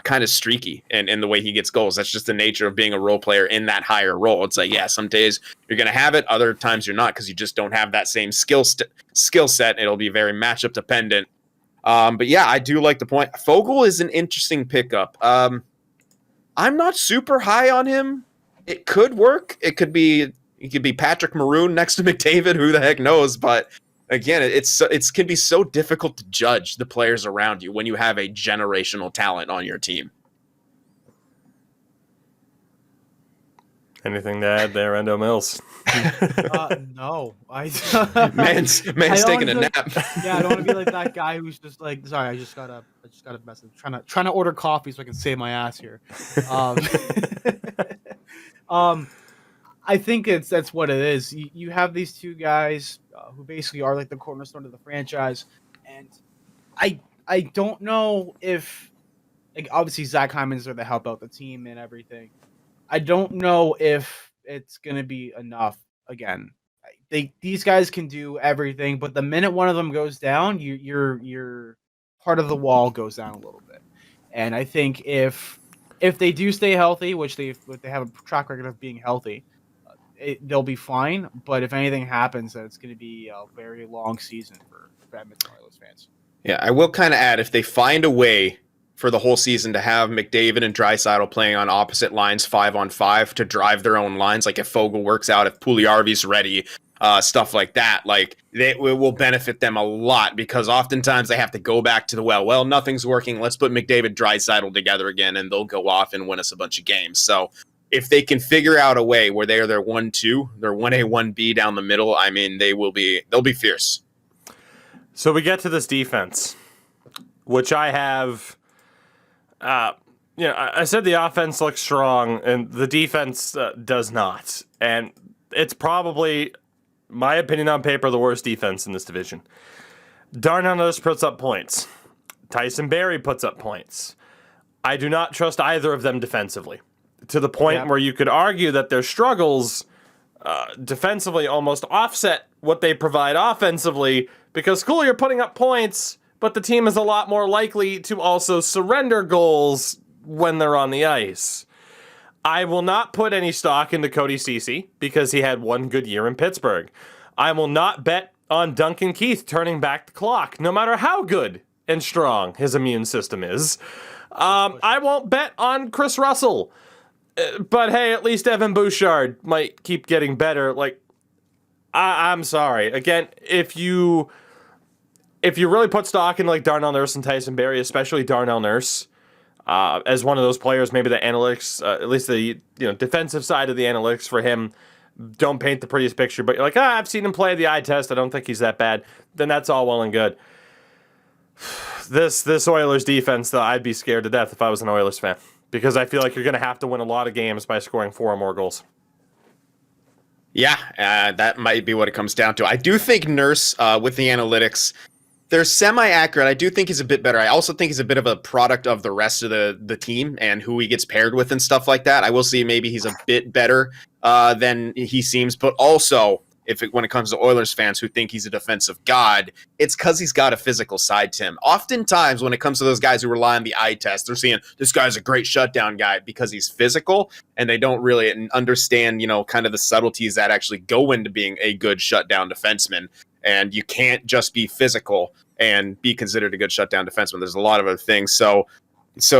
kind of streaky in the way he gets goals. That's just the nature of being a role player in that higher role. It's like, yeah, some days you're going to have it, other times you're not, because you just don't have that same skill set. It'll be very matchup dependent. But yeah, I do like the point. Foegele is an interesting pickup. I'm not super high on him. It could work. He could be Patrick Maroon next to McDavid. Who the heck knows? But again, it can be so difficult to judge the players around you when you have a generational talent on your team. Anything to add there, Endo Mills? No, man's taking a nap. Yeah, I don't want to be like that guy who's just like, sorry, I just got a message. Trying to order coffee so I can save my ass here. I think that's what it is. You have these two guys who basically are like the cornerstone of the franchise, and I don't know if, like, obviously Zach Hyman's there to help out the team and everything. I don't know if it's gonna be enough. Again, these guys can do everything, but the minute one of them goes down, your part of the wall goes down a little bit. And I think if they do stay healthy, which they have a track record of being healthy, they'll be fine. But if anything happens, then it's going to be a very long season for Edmonton Oilers fans. Yeah, I will kind of add, if they find a way for the whole season to have McDavid and Draisaitl playing on opposite lines 5-on-5 to drive their own lines, like if Foegele works out, if Puljujarvi's ready, stuff like that, like it will benefit them a lot, because oftentimes they have to go back to well, nothing's working, let's put McDavid, Draisaitl together again, and they'll go off and win us a bunch of games. So if they can figure out a way where they are their 1-2, their 1A, 1B down the middle, I mean, they'll be fierce. So we get to this defense, which I have. I said the offense looks strong, and the defense does not. And it's probably, my opinion on paper, the worst defense in this division. Darnell Nurse puts up points. Tyson Barrie puts up points. I do not trust either of them defensively, to the point where you could argue that their struggles defensively almost offset what they provide offensively, because cool, you're putting up points, but the team is a lot more likely to also surrender goals when they're on the ice. I will not put any stock into Cody Ceci because he had one good year in Pittsburgh. I will not bet on Duncan Keith turning back the clock, no matter how good and strong his immune system is. I won't bet on Chris Russell. But hey, at least Evan Bouchard might keep getting better. Like, I'm sorry. Again, if you really put stock in like Darnell Nurse and Tyson Barrie, especially Darnell Nurse, as one of those players, maybe the analytics, at least the defensive side of the analytics for him, don't paint the prettiest picture. But you're like, I've seen him play the eye test, I don't think he's that bad. Then that's all well and good. This Oilers defense, though, I'd be scared to death if I was an Oilers fan, because I feel like you're going to have to win a lot of games by scoring 4 or more goals. Yeah, that might be what it comes down to. I do think Nurse, with the analytics, they're semi-accurate. I do think he's a bit better. I also think he's a bit of a product of the rest of the team and who he gets paired with and stuff like that. I will see maybe he's a bit better than he seems, but also when it comes to Oilers fans who think he's a defensive god, it's because he's got a physical side to him. Oftentimes, when it comes to those guys who rely on the eye test, they're seeing this guy's a great shutdown guy because he's physical, and they don't really understand, kind of the subtleties that actually go into being a good shutdown defenseman. And you can't just be physical and be considered a good shutdown defenseman. There's a lot of other things. So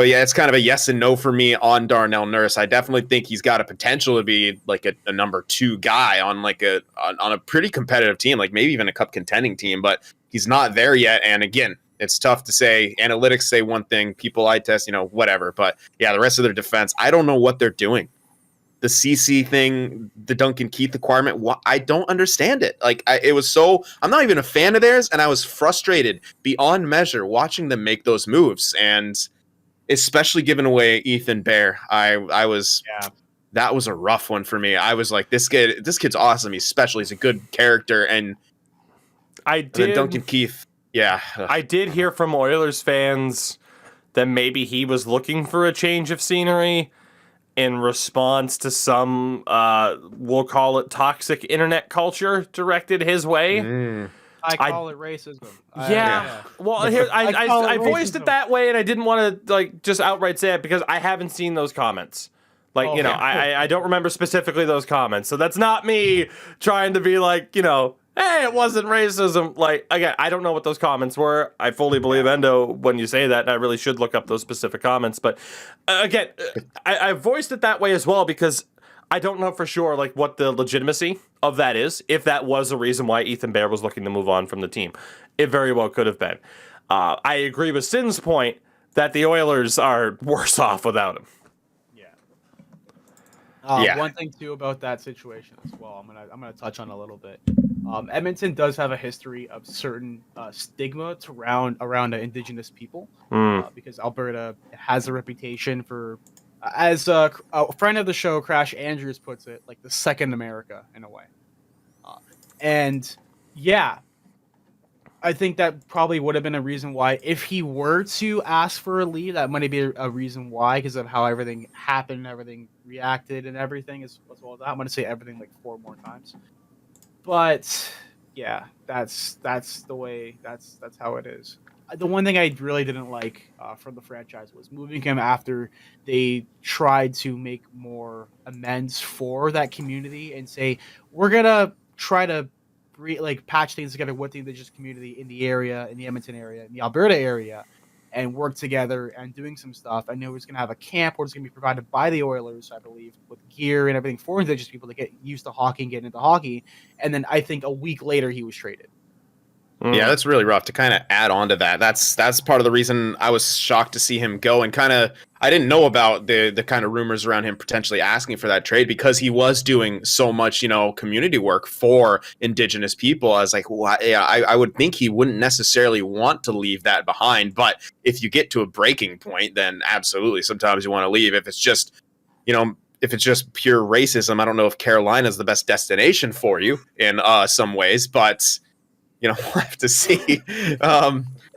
yeah, it's kind of a yes and no for me on Darnell Nurse. I definitely think he's got a potential to be like a number 2 guy on on a pretty competitive team, like maybe even a cup contending team, but he's not there yet. And again, it's tough to say. Analytics say one thing, people eye test, whatever. But yeah, the rest of their defense, I don't know what they're doing. The CC thing, the Duncan Keith requirement, I don't understand it. I'm not even a fan of theirs, and I was frustrated beyond measure watching them make those moves. And especially giving away Ethan Bear, that was a rough one for me. I was like, this kid's awesome. He's special. He's a good character. And then Duncan Keith, yeah. I did hear from Oilers fans that maybe he was looking for a change of scenery in response to some, we'll call it toxic internet culture directed his way. I call it racism. Yeah. Well, here I voiced it that way, and I didn't want to just outright say it because I haven't seen those comments. I don't remember specifically those comments, so that's not me trying to be hey, it wasn't racism. Again, I don't know what those comments were. I fully believe Endo when you say that, and I really should look up those specific comments. But again, I voiced it that way as well because I don't know for sure what the legitimacy of that is, if that was a reason why Ethan Bear was looking to move on from the team. It very well could have been. I agree with Sin's point that the Oilers are worse off without him. Yeah. One thing too about that situation as well, I'm gonna touch on a little bit. Edmonton does have a history of certain stigma around Indigenous people, because Alberta has a reputation for, as a friend of the show, Crash Andrews puts it, the second America in a way. And yeah, I think that probably would have been a reason why, if he were to ask for a leave, that might be a reason why, because of how everything happened, everything reacted, and everything as well as that. I'm going to say everything 4 more times. But yeah, that's the way. That's how it is. The one thing I really didn't like from the franchise was moving him after they tried to make more amends for that community and say, we're gonna try to patch things together with the Indigenous community in the area, in the Edmonton area, in the Alberta area, and work together and doing some stuff. I know he's going to have a camp where it's going to be provided by the Oilers, I believe, with gear and everything for Indigenous people to get used to hockey and get into hockey. And then I think a week later he was traded. Yeah, that's really rough to kind of add on to that. That's part of the reason I was shocked to see him go, and I didn't know about the kind of rumors around him potentially asking for that trade because he was doing so much, community work for Indigenous people. I was like, well, yeah, I would think he wouldn't necessarily want to leave that behind. But if you get to a breaking point, then absolutely, sometimes you want to leave. If it's just, if it's just pure racism, I don't know if Carolina is the best destination for you in some ways, but we'll have to see.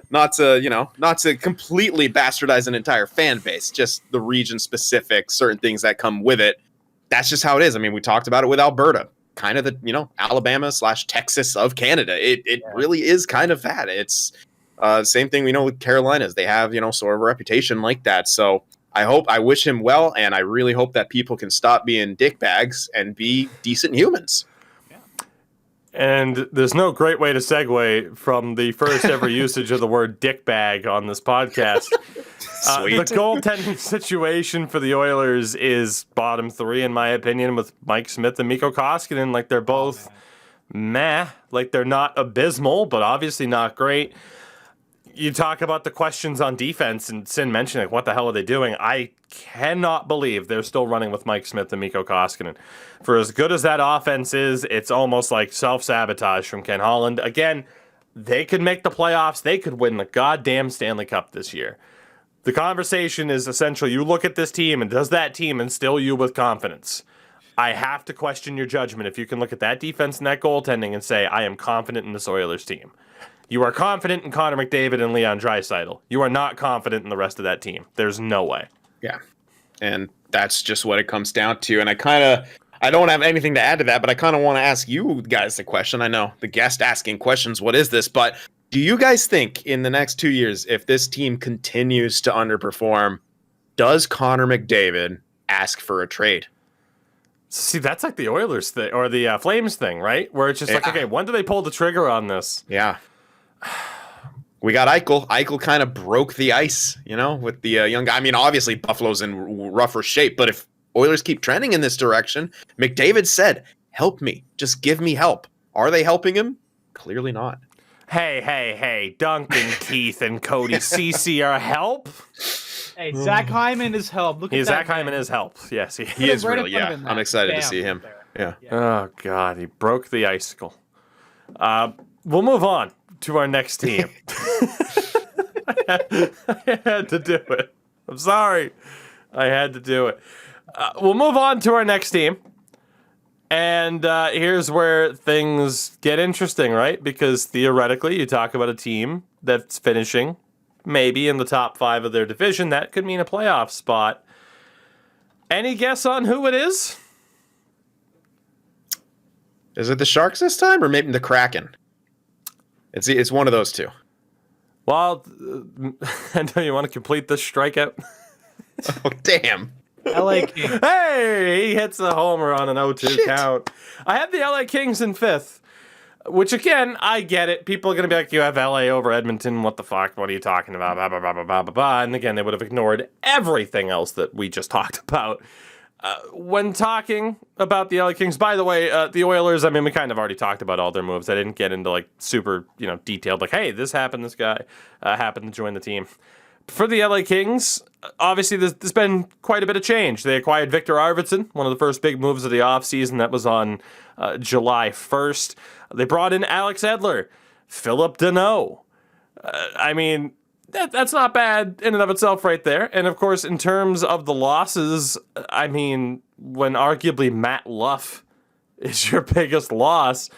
Not to completely bastardize an entire fan base, just the region specific, certain things that come with it. That's just how it is. I mean, we talked about it with Alberta, kind of the, Alabama/Texas of Canada. It really is kind of that. It's same thing we know with Carolinas. They have, sort of a reputation like that. So I wish him well, and I really hope that people can stop being dickbags and be decent humans. And there's no great way to segue from the first ever usage of the word dickbag on this podcast. Sweet. The goaltending situation for the Oilers is bottom 3, in my opinion, with Mike Smith and Mikko Koskinen. They're both meh. They're not abysmal, but obviously not great. You talk about the questions on defense, and Sin mentioned, what the hell are they doing? I cannot believe they're still running with Mike Smith and Mikko Koskinen. For as good as that offense is, it's almost like self-sabotage from Ken Holland. Again, they could make the playoffs. They could win the goddamn Stanley Cup this year. The conversation is essentially, you look at this team, and does that team instill you with confidence? I have to question your judgment if you can look at that defense and that goaltending and say, I am confident in this Oilers team. You are confident in Connor McDavid and Leon Draisaitl. You are not confident in the rest of that team. There's no way. Yeah. And that's just what it comes down to. And I kind of I don't have anything to add to that, but I kind of want to ask you guys the question. I know the guest asking questions, what is this? But do you guys think in the next 2 years, if this team continues to underperform, does Connor McDavid ask for a trade? See, that's like the Oilers thing or the Flames thing, right? Where it's just like, okay, when do they pull the trigger on this? Yeah. We got Eichel. Eichel kind of broke the ice, with the young guy. I mean, obviously Buffalo's in rougher shape, but if Oilers keep trending in this direction, McDavid said, help me. Just give me help. Are they helping him? Clearly not. Hey, Duncan, Keith, and Cody Ceci are help? Hey, Zach Hyman is help. Look at that. Zach Hyman is help. Yes, he is really, yeah. I'm excited to see him. Yeah. Oh, God, he broke the icicle. We'll move on to our next team. I had to do it. I'm sorry. I had to do it. We'll move on to our next team. And here's where things get interesting, right? Because theoretically, you talk about a team that's finishing maybe in the top 5 of their division. That could mean a playoff spot. Any guess on who it is? Is it the Sharks this time or maybe the Kraken? It's one of those two. Well, I know you want to complete this strikeout. Oh, damn. LA Kings. Hey, he hits a homer on an 0-2 count. I have the LA Kings in 5th, which again, I get it. People are going to be like, you have LA over Edmonton. What the fuck? What are you talking about? Blah, blah, blah, blah, blah, blah, blah. And again, they would have ignored everything else that we just talked about. When talking about the LA Kings, by the way, the Oilers, I mean, we kind of already talked about all their moves. I didn't get into like super, detailed, like, hey, this happened, this guy happened to join the team. For the LA Kings, obviously there's been quite a bit of change. They acquired Victor Arvidsson, one of the first big moves of the offseason. That was on July 1st. They brought in Alex Edler, Philip Deneau. I mean, that's not bad in and of itself right there. And, of course, in terms of the losses, I mean, when arguably Matt Luff is your biggest loss,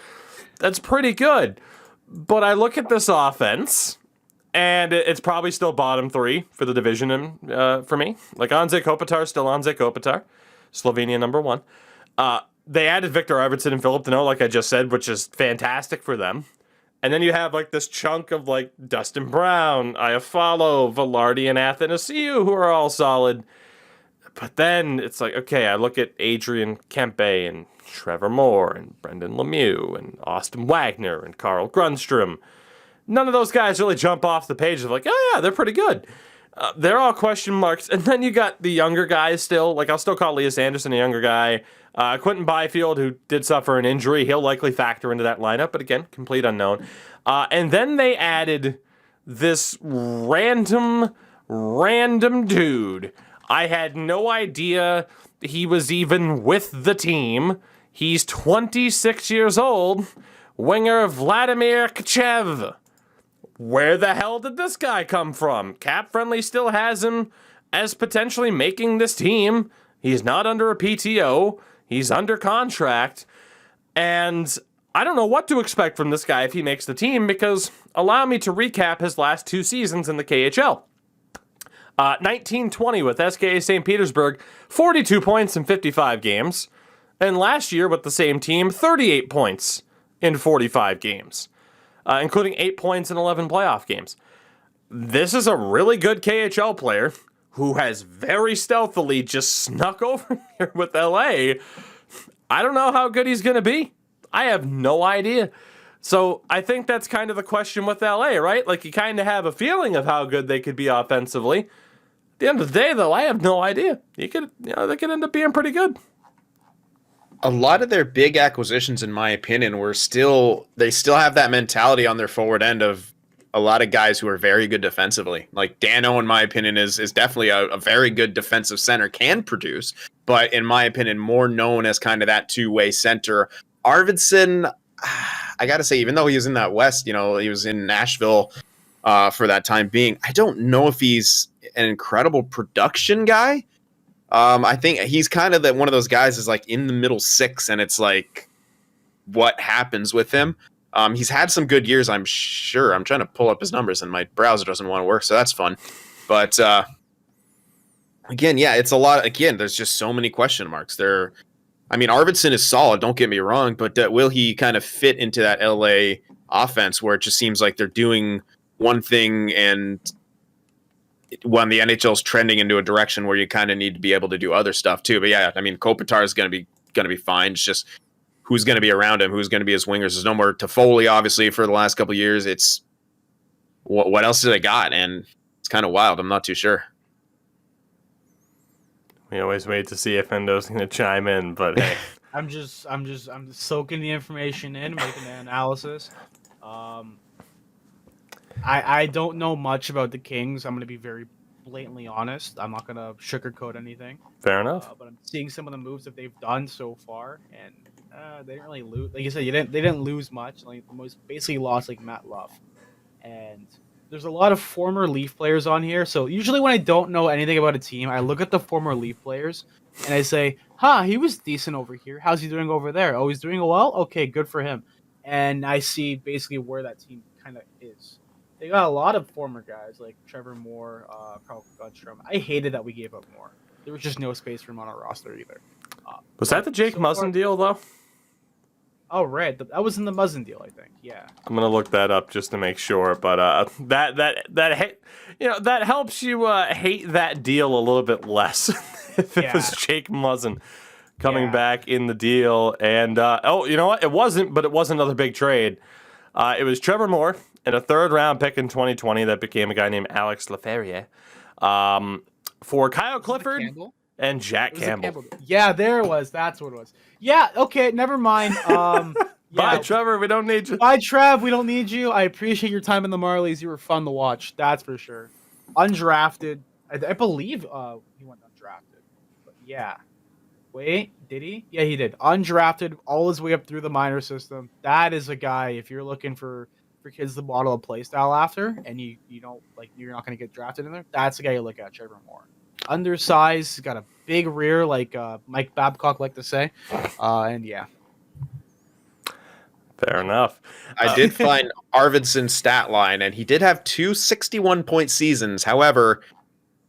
that's pretty good. But I look at this offense, and it's probably still bottom 3 for the division for me. Like, Anze Kopitar, still Anze Kopitar, Slovenia number 1. They added Victor Arvidsson and Philip Deneau, like I just said, which is fantastic for them. And then you have like this chunk of like Dustin Brown, Iafallo, Velarde, and Athanasiou, who are all solid. But then it's like, okay, I look at Adrian Kempe and Trevor Moore and Brendan Lemieux and Austin Wagner and Carl Grundstrom. None of those guys really jump off the page of like, oh yeah, they're pretty good. They're all question marks. And then you got the younger guys still. Like, I'll still call Elias Anderson a younger guy. Quentin Byfield, who did suffer an injury, he'll likely factor into that lineup. But again, complete unknown. And then they added this random dude. I had no idea he was even with the team. He's 26 years old. Winger Vladimir Tkachev. Where the hell did this guy come from? Cap Friendly still has him as potentially making this team. He's not under a PTO. He's under contract. And I don't know what to expect from this guy if he makes the team, because allow me to recap his last 2 seasons in the KHL. 1920 with SKA St. Petersburg, 42 points in 55 games. And last year with the same team, 38 points in 45 games. Including 8 points in 11 playoff games. This is a really good KHL player who has very stealthily just snuck over here with LA. I don't know how good he's going to be. I have no idea. So I think that's kind of the question with LA, right? Like, you kind of have a feeling of how good they could be offensively. At the end of the day, though, I have no idea. They could end up being pretty good. A lot of their big acquisitions, in my opinion, they still have that mentality on their forward end of a lot of guys who are very good defensively. Like Dano, in my opinion, is definitely a very good defensive center, can produce, but in my opinion, more known as kind of that two-way center. Arvidsson, I got to say, even though he was in that West, he was in Nashville for that time being, I don't know if he's an incredible production guy. I think he's kind of one of those guys is like in the middle 6, and it's like what happens with him. He's had some good years, I'm sure. I'm trying to pull up his numbers, and my browser doesn't want to work, so that's fun. But again, yeah, it's a lot. Again, there's just so many question marks. I mean, Arvidsson is solid, don't get me wrong, but will he kind of fit into that LA offense where it just seems like they're doing one thing and when the NHL is trending into a direction where you kind of need to be able to do other stuff too. But yeah, I mean, Kopitar is going to be fine. It's just who's going to be around him, who's going to be his wingers. There's no more Toffoli, obviously, for the last couple of years. It's what else do they got? And it's kind of wild. I'm not too sure. We always wait to see if Endo's going to chime in, but hey. I'm just soaking the information in, making the analysis. I don't know much about the Kings. I'm going to be very blatantly honest. I'm not going to sugarcoat anything. Fair enough. But I'm seeing some of the moves that they've done so far, and they didn't really lose. Like you said, they didn't lose much. Like the most basically lost like Matt Luff, and there's a lot of former Leaf players on here. So usually when I don't know anything about a team, I look at the former Leaf players and I say, "Huh, he was decent over here. How's he doing over there? Oh, he's doing well. Okay, good for him." And I see basically where that team kind of is. They got a lot of former guys like Trevor Moore, Carl Gudstrom. I hated that we gave up Moore. There was just no space for him on our roster either. Was that the Jake Muzzin deal, though? Oh, right. That was in the Muzzin deal, I think. Yeah. I'm gonna look that up just to make sure. But that helps you hate that deal a little bit less if it was Jake Muzzin coming back in the deal. And you know what? It wasn't, but it was another big trade. It was Trevor Moore and a third-round pick in 2020 that became a guy named Alex Laferriere for Kyle Clifford and Jack Campbell. Yeah, there it was. That's what it was. Yeah, okay, never mind. Bye, Trevor. We don't need you. Bye, Trev. We don't need you. I appreciate your time in the Marlies. You were fun to watch. That's for sure. Undrafted. I believe he went undrafted. But yeah. Wait, did he? Yeah, he did. Undrafted, all his way up through the minor system. That is a guy, if you're looking for kids to model a play style after, and you don't like you're not going to get drafted in there, that's the guy you look at, Trevor Moore. Undersized, got a big rear, like Mike Babcock liked to say. And yeah. Fair enough. I did find Arvidsson's stat line, and he did have 2 61-point seasons. However,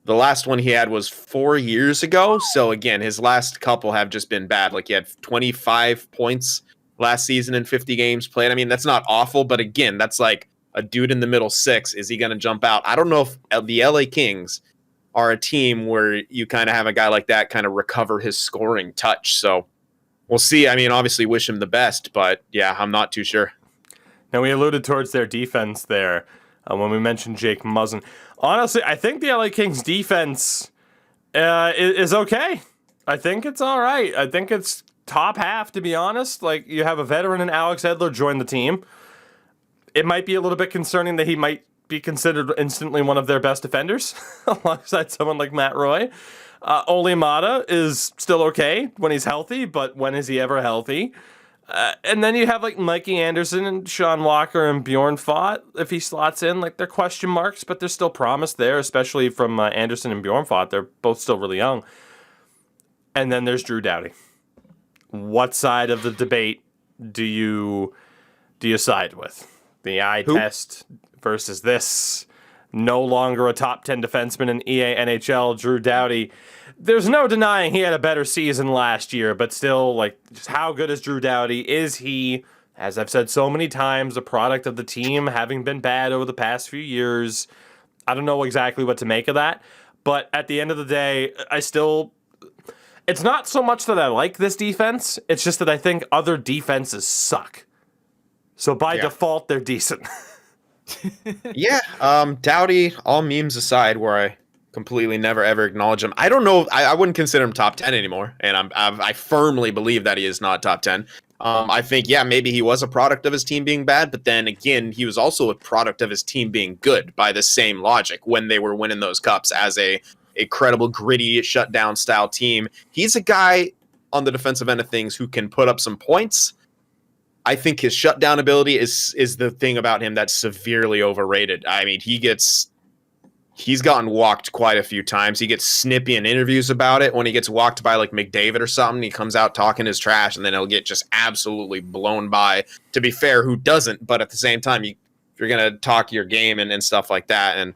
the last one he had was 4 years ago. So again, his last couple have just been bad. Like he had 25 points last season in 50 games played. I mean, that's not awful, but again, that's like a dude in the middle six. Is he going to jump out? I don't know if the LA Kings are a team where you kind of have a guy like that kind of recover his scoring touch. So we'll see. I mean, obviously wish him the best, but yeah, I'm not too sure. Now, we alluded towards their defense there when we mentioned Jake Muzzin. Honestly, I think the LA Kings defense is okay. I think it's all right. I think it's top half, to be honest. Like, you have a veteran in Alex Edler join the team. It might be a little bit concerning that he might be considered instantly one of their best defenders alongside someone like Matt Roy. Ole Mata is still okay when he's healthy, but when is he ever healthy? And then you have like Mikey Anderson and Sean Walker and Bjorn Fott. If he slots in, like, they're question marks, but there's still promise there, especially from Anderson and Bjorn Fott. They're both still really young. And then there's Drew Doughty. What side of the debate do you side with? The eye test versus this no longer a top 10 defenseman in EA NHL, Drew Doughty. There's no denying he had a better season last year, but still, like, just how good is Drew Doughty? Is he, as I've said so many times, a product of the team having been bad over the past few years? I don't know exactly what to make of that, but at the end of the day, it's not so much that I like this defense, it's just that I think other defenses suck. So by default, they're decent. Doughty, all memes aside, where I completely never ever acknowledge him. I don't know. I wouldn't consider him top 10 anymore, and I firmly believe that he is not top 10. I think maybe he was a product of his team being bad, but then again, he was also a product of his team being good by the same logic when they were winning those cups as a credible, gritty, shutdown style team. He's a guy on the defensive end of things who can put up some points. I think his shutdown ability is the thing about him that's severely overrated. I mean, he's gotten walked quite a few times. He gets snippy in interviews about it. When he gets walked by like McDavid or something, he comes out talking his trash, and then he'll get just absolutely blown by. To be fair, who doesn't? But at the same time, if you're going to talk your game and stuff like that, and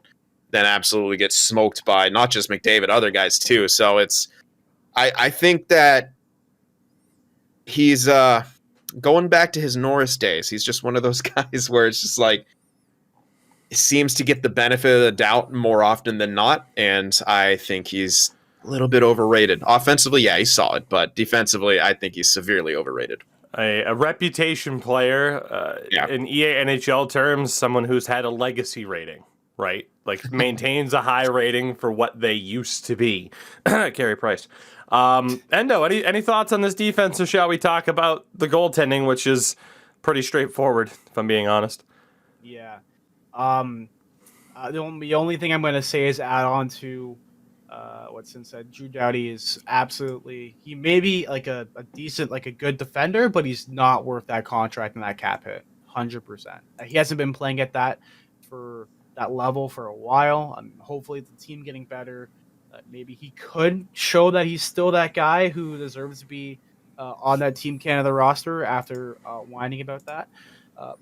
then absolutely get smoked by not just McDavid, other guys too. So I think that he's going back to his Norris days. He's just one of those guys where it's just like seems to get the benefit of the doubt more often than not, and I think he's a little bit overrated. Offensively, yeah, he's solid, but defensively, I think he's severely overrated. A reputation player, in EA NHL terms, someone who's had a legacy rating, right? Like maintains a high rating for what they used to be. Carey Price. Endo, any thoughts on this defense, or shall we talk about the goaltending, which is pretty straightforward, if I'm being honest? Yeah. The only thing I'm going to say is add on to what's been said. Drew Doughty is absolutely, he may be like a decent, like a good defender, but he's not worth that contract and that cap hit. 100%. He hasn't been playing at that level for a while. Hopefully the team getting better. Maybe he could show that he's still that guy who deserves to be on that Team Canada roster after whining about that.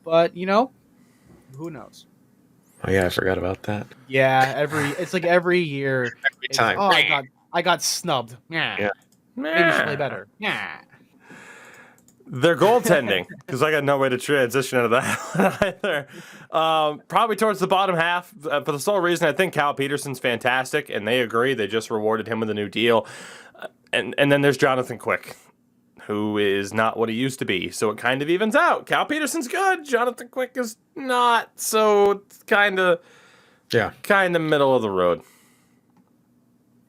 But who knows? Oh yeah, I forgot about that. Yeah, it's like every year. Every time. Oh, I got snubbed. Yeah. Maybe you should play better. Yeah. Their goaltending, because I got no way to transition out of that either. Probably towards the bottom half, for the sole reason I think Cal Peterson's fantastic, and they agree. They just rewarded him with a new deal. And then there's Jonathan Quick, who is not what he used to be. So it kind of evens out. Cal Peterson's good. Jonathan Quick is not. So it's kind of middle of the road.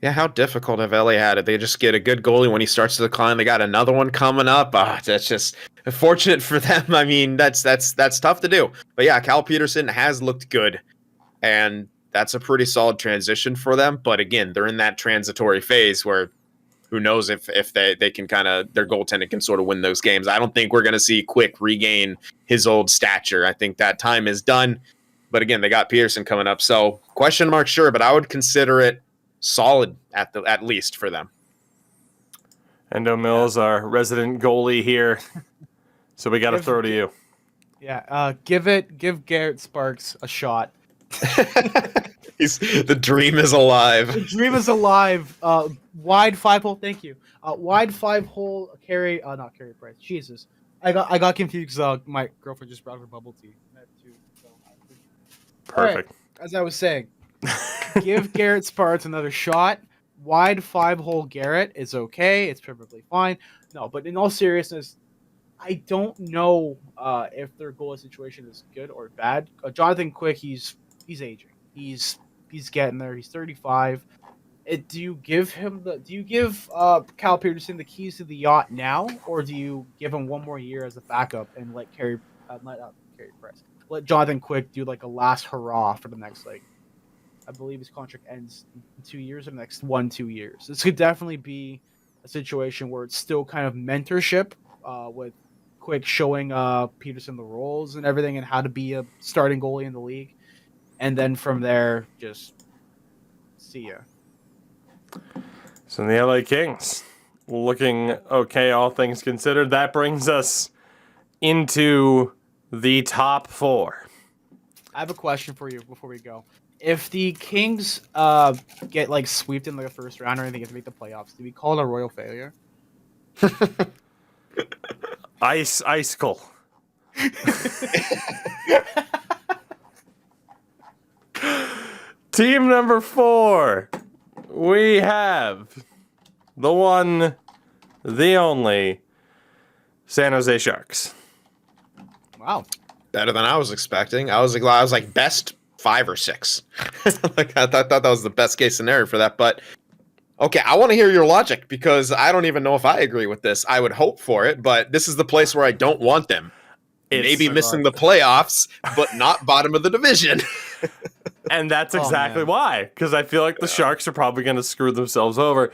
Yeah, how difficult have LA had it? They just get a good goalie when he starts to decline. They got another one coming up. That's just unfortunate for them. I mean, that's tough to do. But yeah, Cal Peterson has looked good, and that's a pretty solid transition for them. But again, they're in that transitory phase where who knows if they can kind of, their goaltending can sort of win those games. I don't think we're going to see Quick regain his old stature. I think that time is done. But again, they got Peterson coming up. So question mark, sure, but I would consider it solid at least for them. Endo Mills, our resident goalie here. So we got to throw to you. Yeah, give Garrett Sparks a shot. The dream is alive. The dream is alive. Wide 5-hole. Thank you. Wide 5-hole carry. Not Carey Price. Jesus, I got confused. My girlfriend just brought her bubble tea. Perfect. Right, as I was saying, give Garrett Sparks another shot. Wide 5-hole Garrett is okay. It's perfectly fine. No, but in all seriousness, I don't know if their goalie situation is good or bad. Jonathan Quick, he's aging. He's getting there. He's 35. Do you give Cal Peterson the keys to the yacht now, or do you give him one more year as a backup and let Jonathan Quick do like a last hurrah for the next, like, I believe his contract ends in 2 years or the next 1-2 years. This could definitely be a situation where it's still kind of mentorship with Quick showing Peterson the roles and everything and how to be a starting goalie in the league. And then from there, just see ya. So the LA Kings looking okay, all things considered. That brings us into the top four. I have a question for you before we go. If the Kings get like swept in like a first round or anything to make the playoffs, do we call it a royal failure? Icicle. Team number 4. We have the one, the only San Jose Sharks. Wow. Better than I was expecting. I was like best 5 or 6. Like I thought that was the best case scenario for that. But okay, I want to hear your logic because I don't even know if I agree with this. I would hope for it, but this is the place where I don't want them. Maybe missing the playoffs, but not bottom of the division. And that's exactly why, because I feel like the Sharks are probably going to screw themselves over.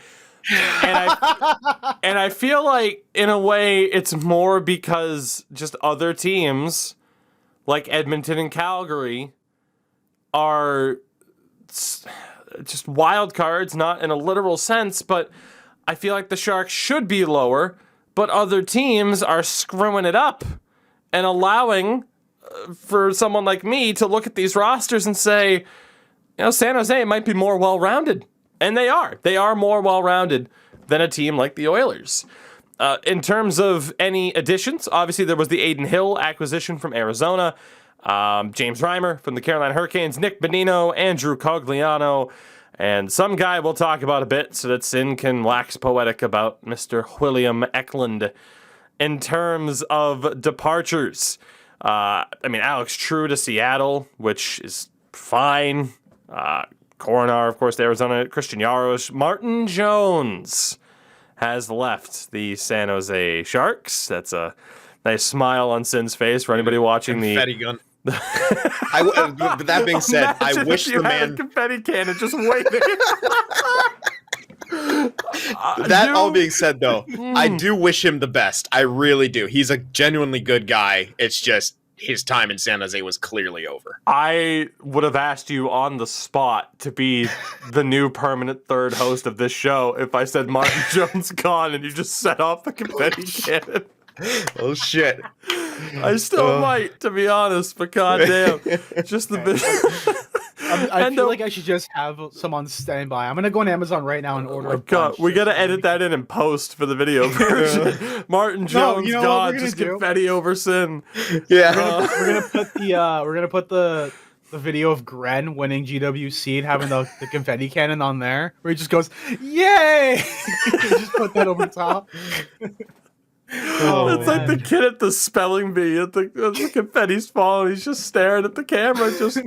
And I feel like, in a way, it's more because just other teams, like Edmonton and Calgary, are just wild cards, not in a literal sense, but I feel like the Sharks should be lower, but other teams are screwing it up and allowing for someone like me to look at these rosters and say, San Jose might be more well-rounded. And they are. They are more well-rounded than a team like the Oilers. In terms of any additions, obviously there was the Aiden Hill acquisition from Arizona, James Reimer from the Carolina Hurricanes, Nick Bonino, Andrew Cogliano, and some guy we'll talk about a bit so that Sin can wax poetic about Mr. William Eklund. In terms of departures, Alex True to Seattle, which is fine. Coronar, of course, to Arizona. Christian Yaros. Martin Jones has left the San Jose Sharks. That's a nice smile on Sin's face for anybody watching confetti gun. But that being said, I wish you the had man. a confetti cannon just waiting. All being said, though, I do wish him the best. I really do. He's a genuinely good guy. It's just his time in San Jose was clearly over. I would have asked you on the spot to be the new permanent third host of this show if I said Martin Jones gone and you just set off the confetti cannon. Oh shit! I still might, to be honest, but goddamn, just the bit. I feel like I should just have some on standby. I'm gonna go on Amazon right now and order. God, we gotta edit that in post for the video version. Martin Jones gone, just confetti over Sin. Yeah, we're gonna put the video of Gren winning GWC and having the confetti cannon on there, where he just goes, "Yay!" Just put that over top. It's like the kid at the spelling bee at the confetti's falling. He's just staring at the camera, just.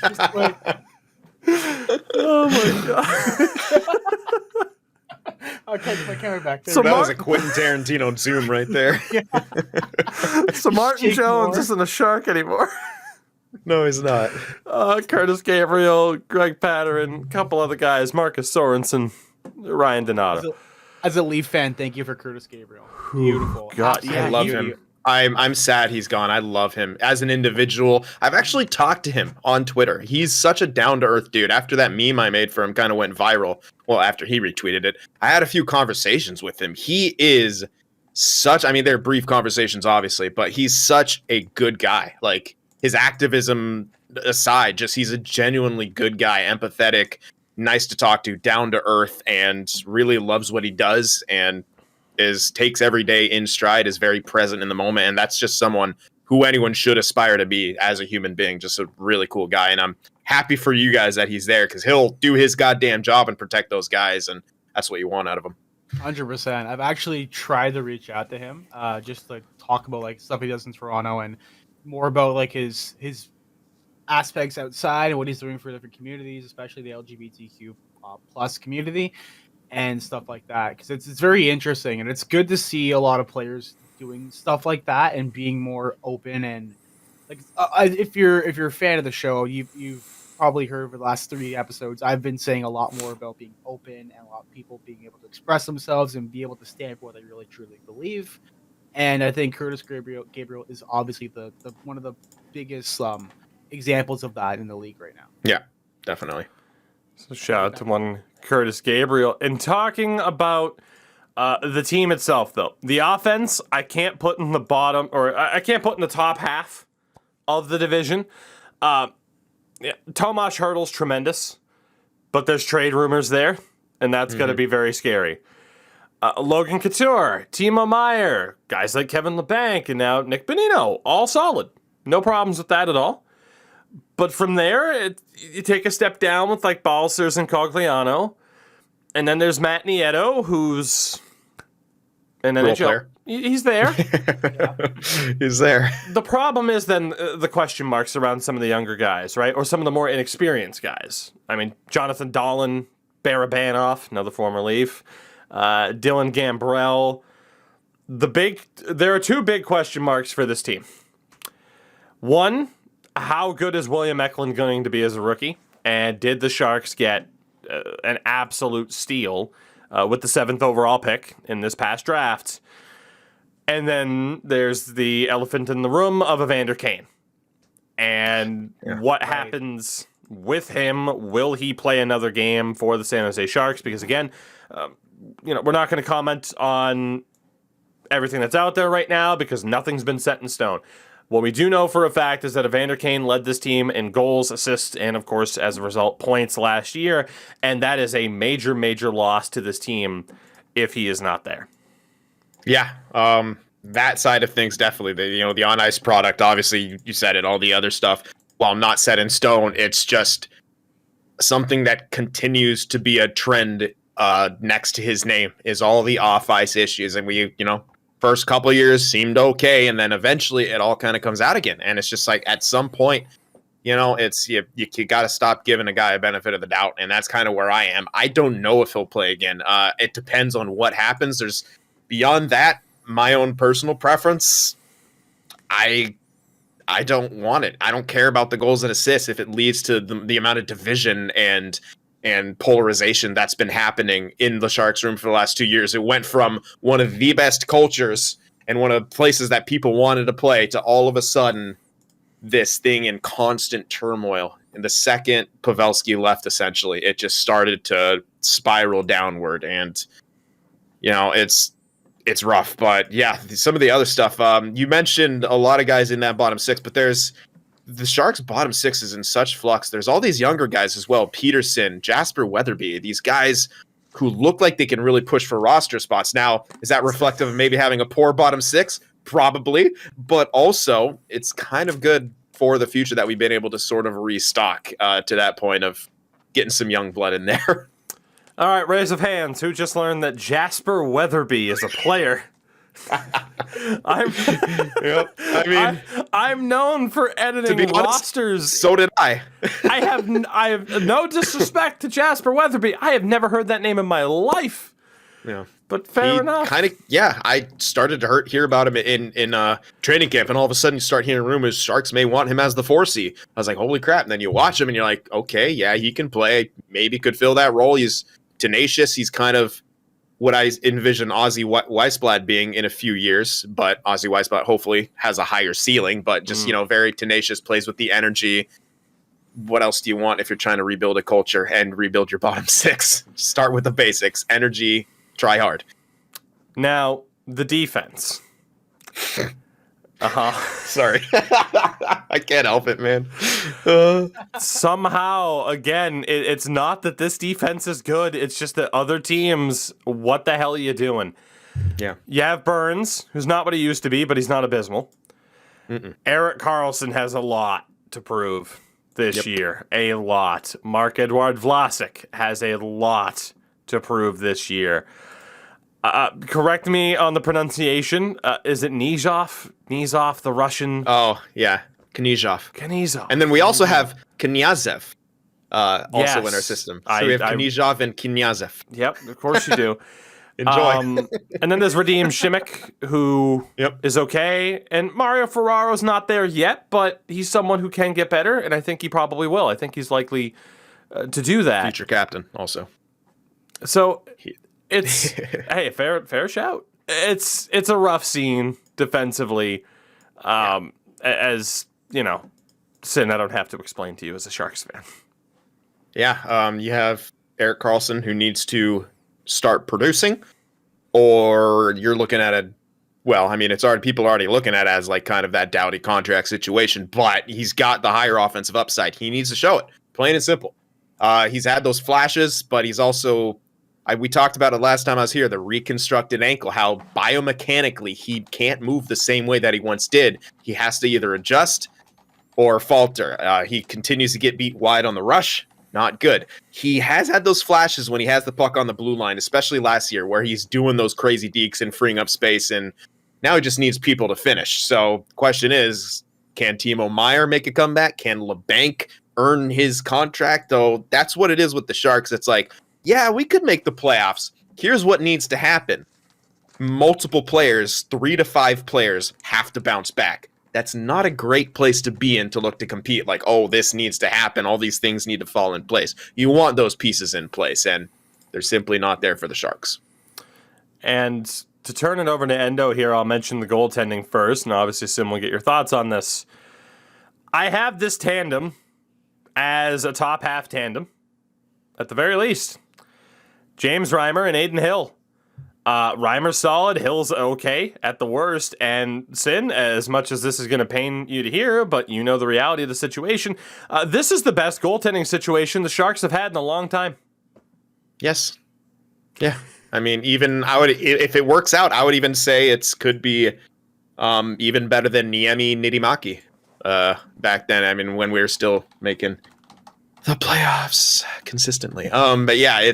Just like, oh my god! I'll catch my camera back there. So that was a Quentin Tarantino zoom right there. So Martin Jones isn't a Shark anymore. No, he's not. Curtis Gabriel, Greg Patterin, a couple other guys, Marcus Sorensen, Ryan Donato. As a Leaf fan, thank you for Curtis Gabriel. Beautiful. God, Absolutely. I love him. I'm sad he's gone. I love him as an individual. I've actually talked to him on Twitter. He's such a down-to-earth dude. After that meme I made for him kind of went viral, well, after he retweeted it, I had a few conversations with him. He is such, they're brief conversations, obviously, but he's such a good guy. Like, his activism aside, just he's a genuinely good guy, empathetic, nice to talk to, down-to-earth, and really loves what he does, and takes every day in stride, is very present in the moment, and that's just someone who anyone should aspire to be as a human being. Just a really cool guy, and I'm happy for you guys that he's there, because he'll do his goddamn job and protect those guys, and that's what you want out of him. 100%. I've actually tried to reach out to him, just to talk about like stuff he does in Toronto and more about like his aspects outside and what he's doing for different communities, especially the LGBTQ plus community. And stuff like that, because it's very interesting, and it's good to see a lot of players doing stuff like that and being more open. And like, if you're a fan of the show, you've probably heard over the last 3 episodes, I've been saying a lot more about being open and a lot of people being able to express themselves and be able to stand for what they really truly believe. And I think Curtis Gabriel is obviously the one of the biggest examples of that in the league right now. Yeah, definitely. So shout out to one Curtis Gabriel. In talking about the team itself, though, the offense I can't put in the bottom, or I can't put in the top half of the division. Tomas Hertl's tremendous, but there's trade rumors there, and that's going to be very scary. Logan Couture, Timo Meyer, guys like Kevin LeBanc, and now Nick Bonino, all solid. No problems with that at all. But from there, you take a step down with like Balsers and Cogliano. And then there's Matt Nieto, who's an NHL player. He's there. He's there. The problem is then the question marks around some of the younger guys, right? Or some of the more inexperienced guys. Jonathan Dahlen, Barabanov, another former Leaf, Dylan Gambrell. There are 2 big question marks for this team. One, how good is William Eklund going to be as a rookie? And did the Sharks get an absolute steal with the 7th overall pick in this past draft? And then there's the elephant in the room of Evander Kane. And what happens with him? Will he play another game for the San Jose Sharks? Because again, we're not going to comment on everything that's out there right now because nothing's been set in stone. What we do know for a fact is that Evander Kane led this team in goals, assists, and, of course, as a result, points last year. And that is a major, major loss to this team if he is not there. Yeah, that side of things definitely. The on ice product. Obviously, you said it. All the other stuff, while not set in stone, it's just something that continues to be a trend. Next to his name is all the off ice issues, and first couple of years seemed okay, and then eventually it all kind of comes out again, and it's just like at some point. It's you got to stop giving a guy a benefit of the doubt, and that's kind of where I am. I don't know if he'll play again. It depends on what happens. There's beyond that, my own personal preference. I don't want it. I don't care about the goals and assists if it leads to the amount of division and polarization that's been happening in the Sharks room for the last 2 years. It went from one of the best cultures and one of the places that people wanted to play to all of a sudden this thing in constant turmoil. And the second Pavelski left, essentially, it just started to spiral downward. And, it's rough. But yeah, some of the other stuff, you mentioned a lot of guys in that bottom six, but the Sharks' bottom six is in such flux. There's all these younger guys as well. Peterson, Jasper Weatherby, these guys who look like they can really push for roster spots. Now, is that reflective of maybe having a poor bottom six? Probably, but also it's kind of good for the future that we've been able to sort of restock to that point of getting some young blood in there. All right, raise of hands. Who just learned that Jasper Weatherby is a player? I'm known for editing rosters. So did I. I have no disrespect to Jasper Weatherby. I have never heard that name in my life. Yeah. But fair enough. I started to hear about him in training camp, and all of a sudden you start hearing rumors Sharks may want him as the 4C. I was like, holy crap. And then you watch him and you're like, okay, yeah, he can play. Maybe could fill that role. He's tenacious. He's kind of what I envision Ozzy Weisblad being in a few years, but Ozzy Weisblad hopefully has a higher ceiling, but just, very tenacious, plays with the energy. What else do you want if you're trying to rebuild a culture and rebuild your bottom six? Start with the basics, energy, try hard. Now, the defense. Sorry. I can't help it, man. Somehow, again, it's not that this defense is good. It's just that other teams, what the hell are you doing? Yeah. You have Burns, who's not what he used to be, but he's not abysmal. Erik Karlsson has a lot to prove this year. A lot. Marc-Edouard Vlasic has a lot to prove this year. Correct me on the pronunciation. Is it Nizhov? Nizhov, the Russian? Oh, yeah. Knizhov. Knizhov. And then we also have Knyazev also in our system. So we have Knizhov and Knyazev. Yep, of course you do. Enjoy. And then there's Radim Shimmick, who is okay. And Mario Ferraro's not there yet, but he's someone who can get better, and I think he probably will. I think he's likely to do that. Future captain, also. So it's hey, fair shout. It's a rough scene defensively. As you know, Sin, I don't have to explain to you as a Sharks fan. Yeah, you have Erik Karlsson who needs to start producing, or you're looking at it. Well, I mean, people are already looking at it as like kind of that Doughty contract situation, but he's got the higher offensive upside. He needs to show it, plain and simple. He's had those flashes, but he's also, we talked about it last time I was here, the reconstructed ankle, how biomechanically he can't move the same way that he once did. He has to either adjust or falter. He continues to get beat wide on the rush. Not good. He has had those flashes when he has the puck on the blue line, especially last year, where he's doing those crazy dekes and freeing up space, and now he just needs people to finish. So the question is, can Timo Meier make a comeback? Can LeBanc earn his contract? Though that's what it is with the Sharks. It's like, yeah, we could make the playoffs. Here's what needs to happen. Multiple players, 3 to 5 players, have to bounce back. That's not a great place to be in to look to compete. Like, oh, this needs to happen. All these things need to fall in place. You want those pieces in place, and they're simply not there for the Sharks. And to turn it over to Endo here, I'll mention the goaltending first, and obviously Sim will get your thoughts on this. I have this tandem as a top half tandem, at the very least. James Reimer and Aiden Hill. Reimer's solid, Hill's okay at the worst, and Sin, as much as this is going to pain you to hear, but you know the reality of the situation, this is the best goaltending situation the Sharks have had in a long time. Yes. Yeah. I mean, even I would, if it works out, I would even say it could be even better than Niemi Nidimaki back then. I mean, when we were still making the playoffs consistently. But yeah,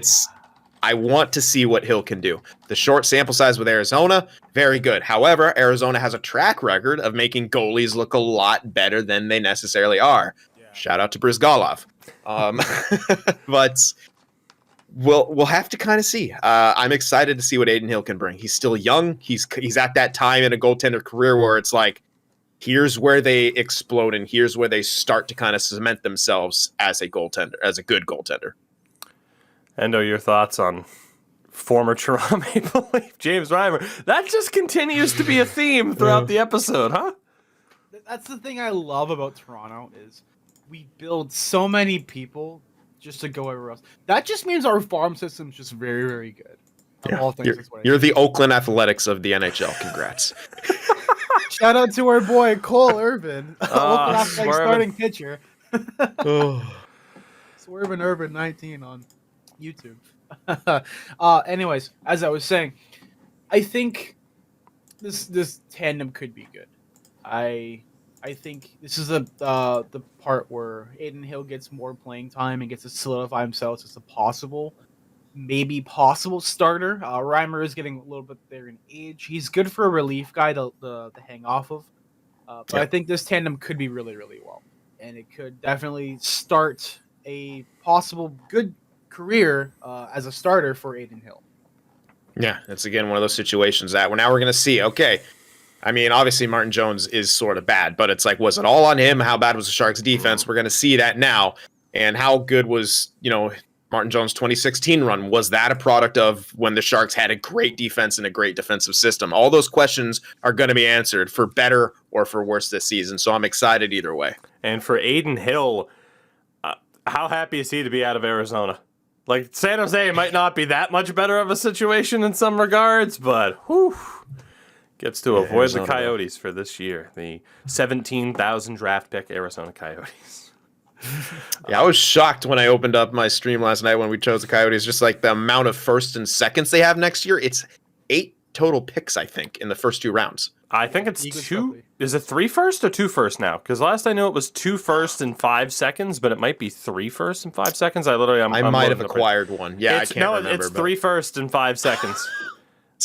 I want to see what Hill can do. The short sample size with Arizona, very good. However, Arizona has a track record of making goalies look a lot better than they necessarily are. Yeah. Shout out to Brizgalov. But we'll have to kind of see. I'm excited to see what Adin Hill can bring. He's still young. He's at that time in a goaltender career where it's like, here's where they explode and here's where they start to kind of cement themselves as a goaltender, as a good goaltender. Endo, your thoughts on former Toronto Maple Leaf James Reimer? That just continues to be a theme throughout the episode, huh? That's the thing I love about Toronto is we build so many people just to go everywhere else. That just means our farm system's just very, very good. Yeah. All things, you're the Oakland Athletics of the NHL. Congrats. Shout out to our boy Cole Irvin, Oakland Athletics starting pitcher. Swervin Irvin 19 on YouTube. Anyways, as I was saying, I think this tandem could be good. I think this is the part where Adin Hill gets more playing time and gets to solidify himself as a possible starter. Reimer is getting a little bit there in age. He's good for a relief guy to hang off of. But I think this tandem could be really, really well. And it could definitely start a possible good career as a starter for Adin Hill. Yeah, it's again one of those situations that now we're going to see, okay, I mean, obviously Martin Jones is sort of bad, but it's like, was it all on him? How bad was the Sharks defense? We're going to see that now. And how good was, Martin Jones' 2016 run? Was that a product of when the Sharks had a great defense and a great defensive system? All those questions are going to be answered for better or for worse this season. So I'm excited either way. And for Adin Hill, how happy is he to be out of Arizona? Like, San Jose might not be that much better of a situation in some regards, but gets to avoid Arizona, the Coyotes for this year. The 17,000 draft pick Arizona Coyotes. Yeah, I was shocked when I opened up my stream last night when we chose the Coyotes, just like the amount of first and seconds they have next year. It's 8 total picks, I think, in the first 2 rounds. I think it's 2. Is it 3 first or 2 first now? Because last I knew it was 2 first and 5 seconds, but it might be 3 first and 5 seconds. I might have acquired one. Yeah, I can't remember. It's 3 first and 5 seconds.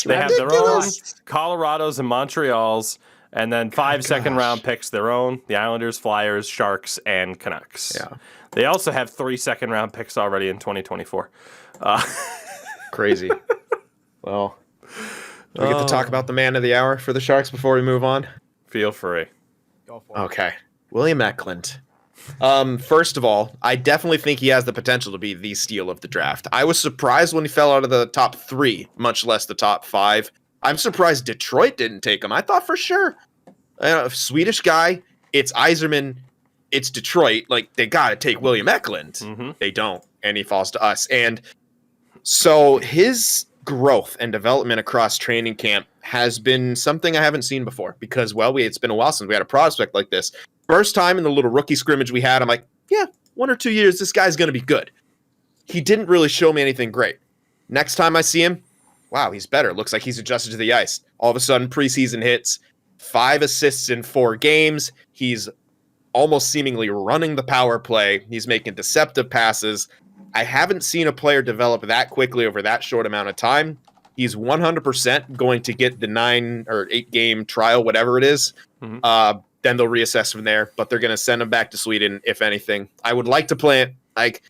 They have their own, Colorado's and Montreal's, and then 5 second-round picks their own, the Islanders, Flyers, Sharks, and Canucks. Yeah. They also have 3 second-round picks already in 2024. Crazy. Well, do we get to talk about the man of the hour for the Sharks before we move on? Feel free. Go for it. Okay. William Eklund. First of all, I definitely think he has the potential to be the steal of the draft. I was surprised when he fell out of the top 3, much less the top 5. I'm surprised Detroit didn't take him. I thought for sure. Swedish guy, it's Yzerman, it's Detroit. Like, they got to take William Eklund. Mm-hmm. They don't, and he falls to us. And so his growth and development across training camp has been something I haven't seen before because, it's been a while since we had a prospect like this. First time in the little rookie scrimmage we had, I'm like, 1 or 2 years, this guy's going to be good. He didn't really show me anything great. Next time I see him, wow, he's better. Looks like he's adjusted to the ice. All of a sudden, preseason hits, 5 assists in 4 games. He's almost seemingly running the power play. He's making deceptive passes. I haven't seen a player develop that quickly over that short amount of time. He's 100% going to get the 9 or 8 game trial, whatever it is. Mm-hmm. Then they'll reassess from there, but they're going to send him back to Sweden, if anything. I would like to play it. Like,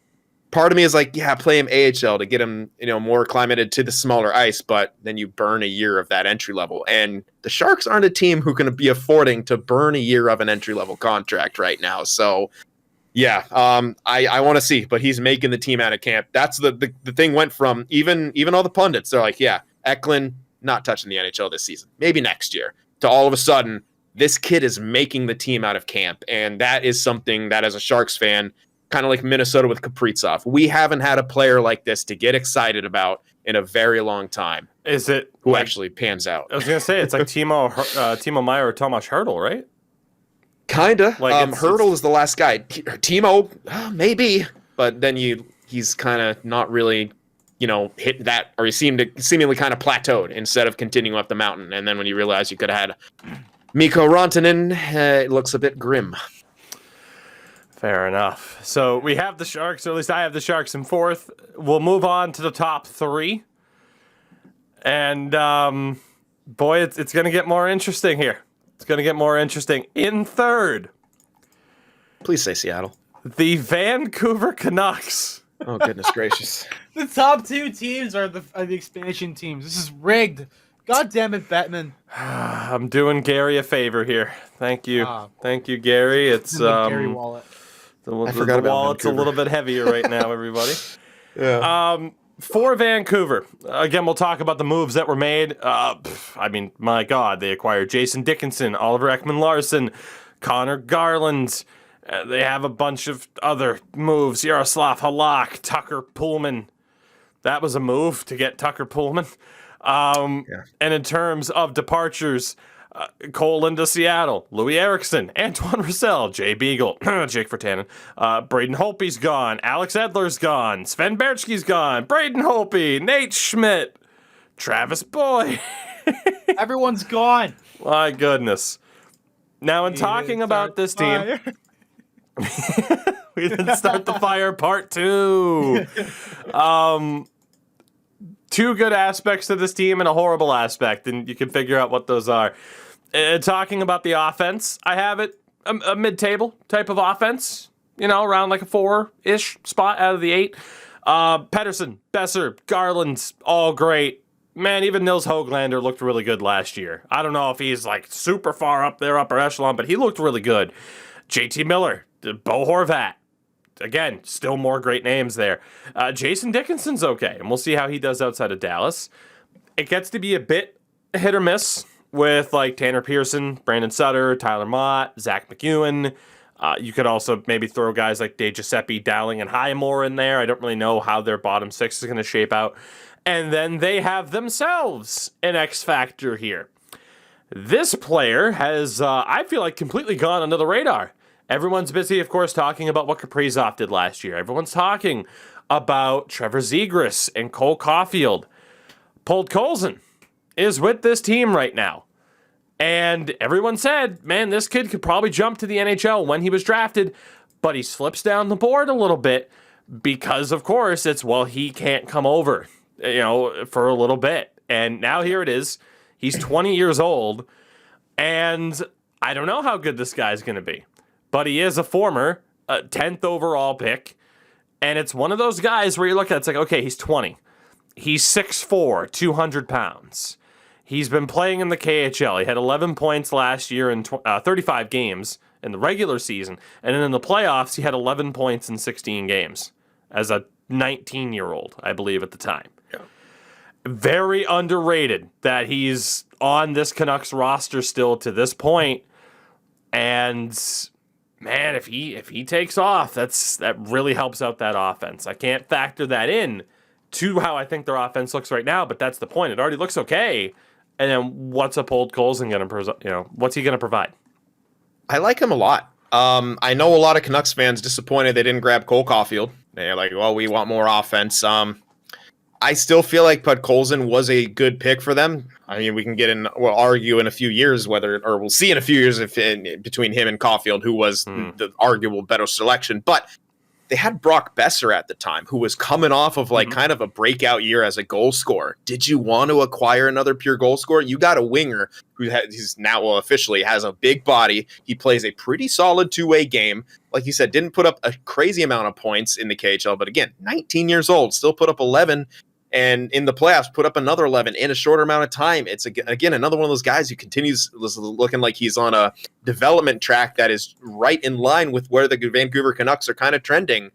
part of me is like, play him AHL to get him, more acclimated to the smaller ice, but then you burn a year of that entry level. And the Sharks aren't a team who can be affording to burn a year of an entry level contract right now. So, I want to see, but he's making the team out of camp. That's the thing went from even all the pundits, they're like, Eklund not touching the NHL this season, maybe next year, to all of a sudden, this kid is making the team out of camp. And that is something that as a Sharks fan, kind of like Minnesota with Kaprizov, we haven't had a player like this to get excited about in a very long time. Is it who actually pans out? I was going to say, it's like Timo Meyer or Tomas Hertl, right? Kinda. Hertl is the last guy. Timo, maybe, but then he's kind of not really hit that, or he seemingly kind of plateaued instead of continuing up the mountain. And then when you realize you could have had Mikko Rantanen, it looks a bit grim. Fair enough. So we have the Sharks, or at least I have the Sharks in fourth. We'll move on to the top three. And, boy, it's going to get more interesting here. It's going to get more interesting. In third, Please say Seattle. the Vancouver Canucks. Oh, goodness gracious. The top two teams are the expansion teams. This is rigged. God damn it, Bettman. I'm doing Gary a favor here. Thank you. Thank you, Gary. It's The Gary wallet. I forgot the about wallet's a Vancouver. little bit heavier right now, everybody. Yeah. For Vancouver, again, we'll talk about the moves that were made. I mean, my God, they acquired Jason Dickinson, Oliver Ekman-Larsson, Connor Garland. They have a bunch of other moves. Yaroslav Halak, Tucker Pullman. That was a move to get Tucker Pullman. And in terms of departures, Cole into Seattle, Louis Eriksson, Antoine Roussel, Jay Beagle, Jake Virtanen, Braden Holtby's gone, Alex Edler's gone, Sven Berchke's gone, Braden Holtby, Nate Schmidt, Travis Boyd. Everyone's gone. My goodness. Now, in talking about this team, we didn't start the fire part 2. Two good aspects to this team and a horrible aspect, and you can figure out what those are. Talking about the offense, I have it a mid-table type of offense, around like a 4-ish spot out of the 8. Pettersson, Besser, Garland, all great. Man, even Nils Höglander looked really good last year. I don't know if he's like super far up there, upper echelon, but he looked really good. JT Miller, Bo Horvat. Again, still more great names there. Jason Dickinson's okay, and we'll see how he does outside of Dallas. It gets to be a bit hit or miss with like Tanner Pearson, Brandon Sutter, Tyler Mott, Zach McEwen. You could also maybe throw guys like DeGiuseppe, Dowling, and Highmore in there. I don't really know how their bottom 6 is going to shape out. And then they have themselves an X factor here. This player has, I feel like, completely gone under the radar. Everyone's busy, of course, talking about what Kaprizov did last year. Everyone's talking about Trevor Zegras and Cole Caulfield. Podkolzin is with this team right now. And everyone said, man, this kid could probably jump to the NHL when he was drafted, but he slips down the board a little bit because, of course, he can't come over, for a little bit. And now here it is. He's 20 years old, and I don't know how good this guy's going to be. But he is a former 10th overall pick. And it's one of those guys where you look at it, it's like, okay, he's 20. He's 6'4", 200 pounds. He's been playing in the KHL. He had 11 points last year in 35 games in the regular season. And then in the playoffs, he had 11 points in 16 games as a 19-year-old, I believe, at the time. Yeah. Very underrated that he's on this Canucks roster still to this point. And man, if he takes off, that really helps out that offense. I can't factor that in to how I think their offense looks right now, but that's the point. It already looks okay. And then what's a Podkolzin going to, what's he going to provide? I like him a lot. I know a lot of Canucks fans disappointed they didn't grab Cole Caulfield. They're like, well, we want more offense. I still feel like Podkolzin was a good pick for them. I mean, we'll argue in a few years we'll see in a few years if between him and Caulfield, who was the arguable better selection. But they had Brock Besser at the time, who was coming off of kind of a breakout year as a goal scorer. Did you want to acquire another pure goal scorer? You got a winger he's now officially has a big body. He plays a pretty solid two-way game. Like you said, didn't put up a crazy amount of points in the KHL, but again, 19 years old, still put up 11. And in the playoffs, put up another 11 in a shorter amount of time. It's, again, another one of those guys who continues looking like he's on a development track that is right in line with where the Vancouver Canucks are kind of trending.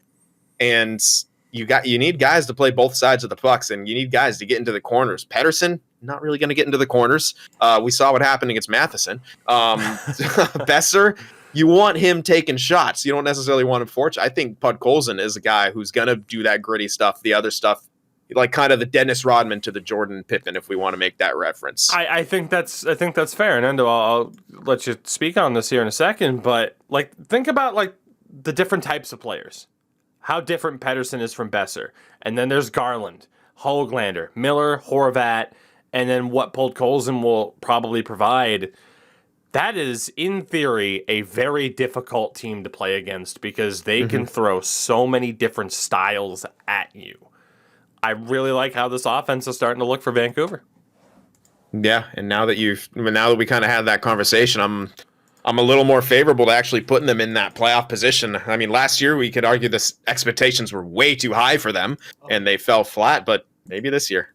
And you need guys to play both sides of the pucks, and you need guys to get into the corners. Pettersson, not really going to get into the corners. We saw what happened against Matheson. Besser, you want him taking shots. You don't necessarily want him fortunate. I think Podkolzin is a guy who's going to do that gritty stuff, the other stuff, like kind of the Dennis Rodman to the Jordan Pippen, if we want to make that reference. I think that's fair. And Endo, I'll let you speak on this here in a second. But think about the different types of players. How different Pettersson is from Besser, and then there's Garland. Hoglander, Miller, Horvat, and then what Podkolzin will probably provide, that is, in theory, a very difficult team to play against because they can throw so many different styles at you. I really like how this offense is starting to look for Vancouver. Yeah, and now that we kind of had that conversation, I'm a little more favorable to actually putting them in that playoff position. I mean, last year we could argue the expectations were way too high for them, and they fell flat. But maybe this year.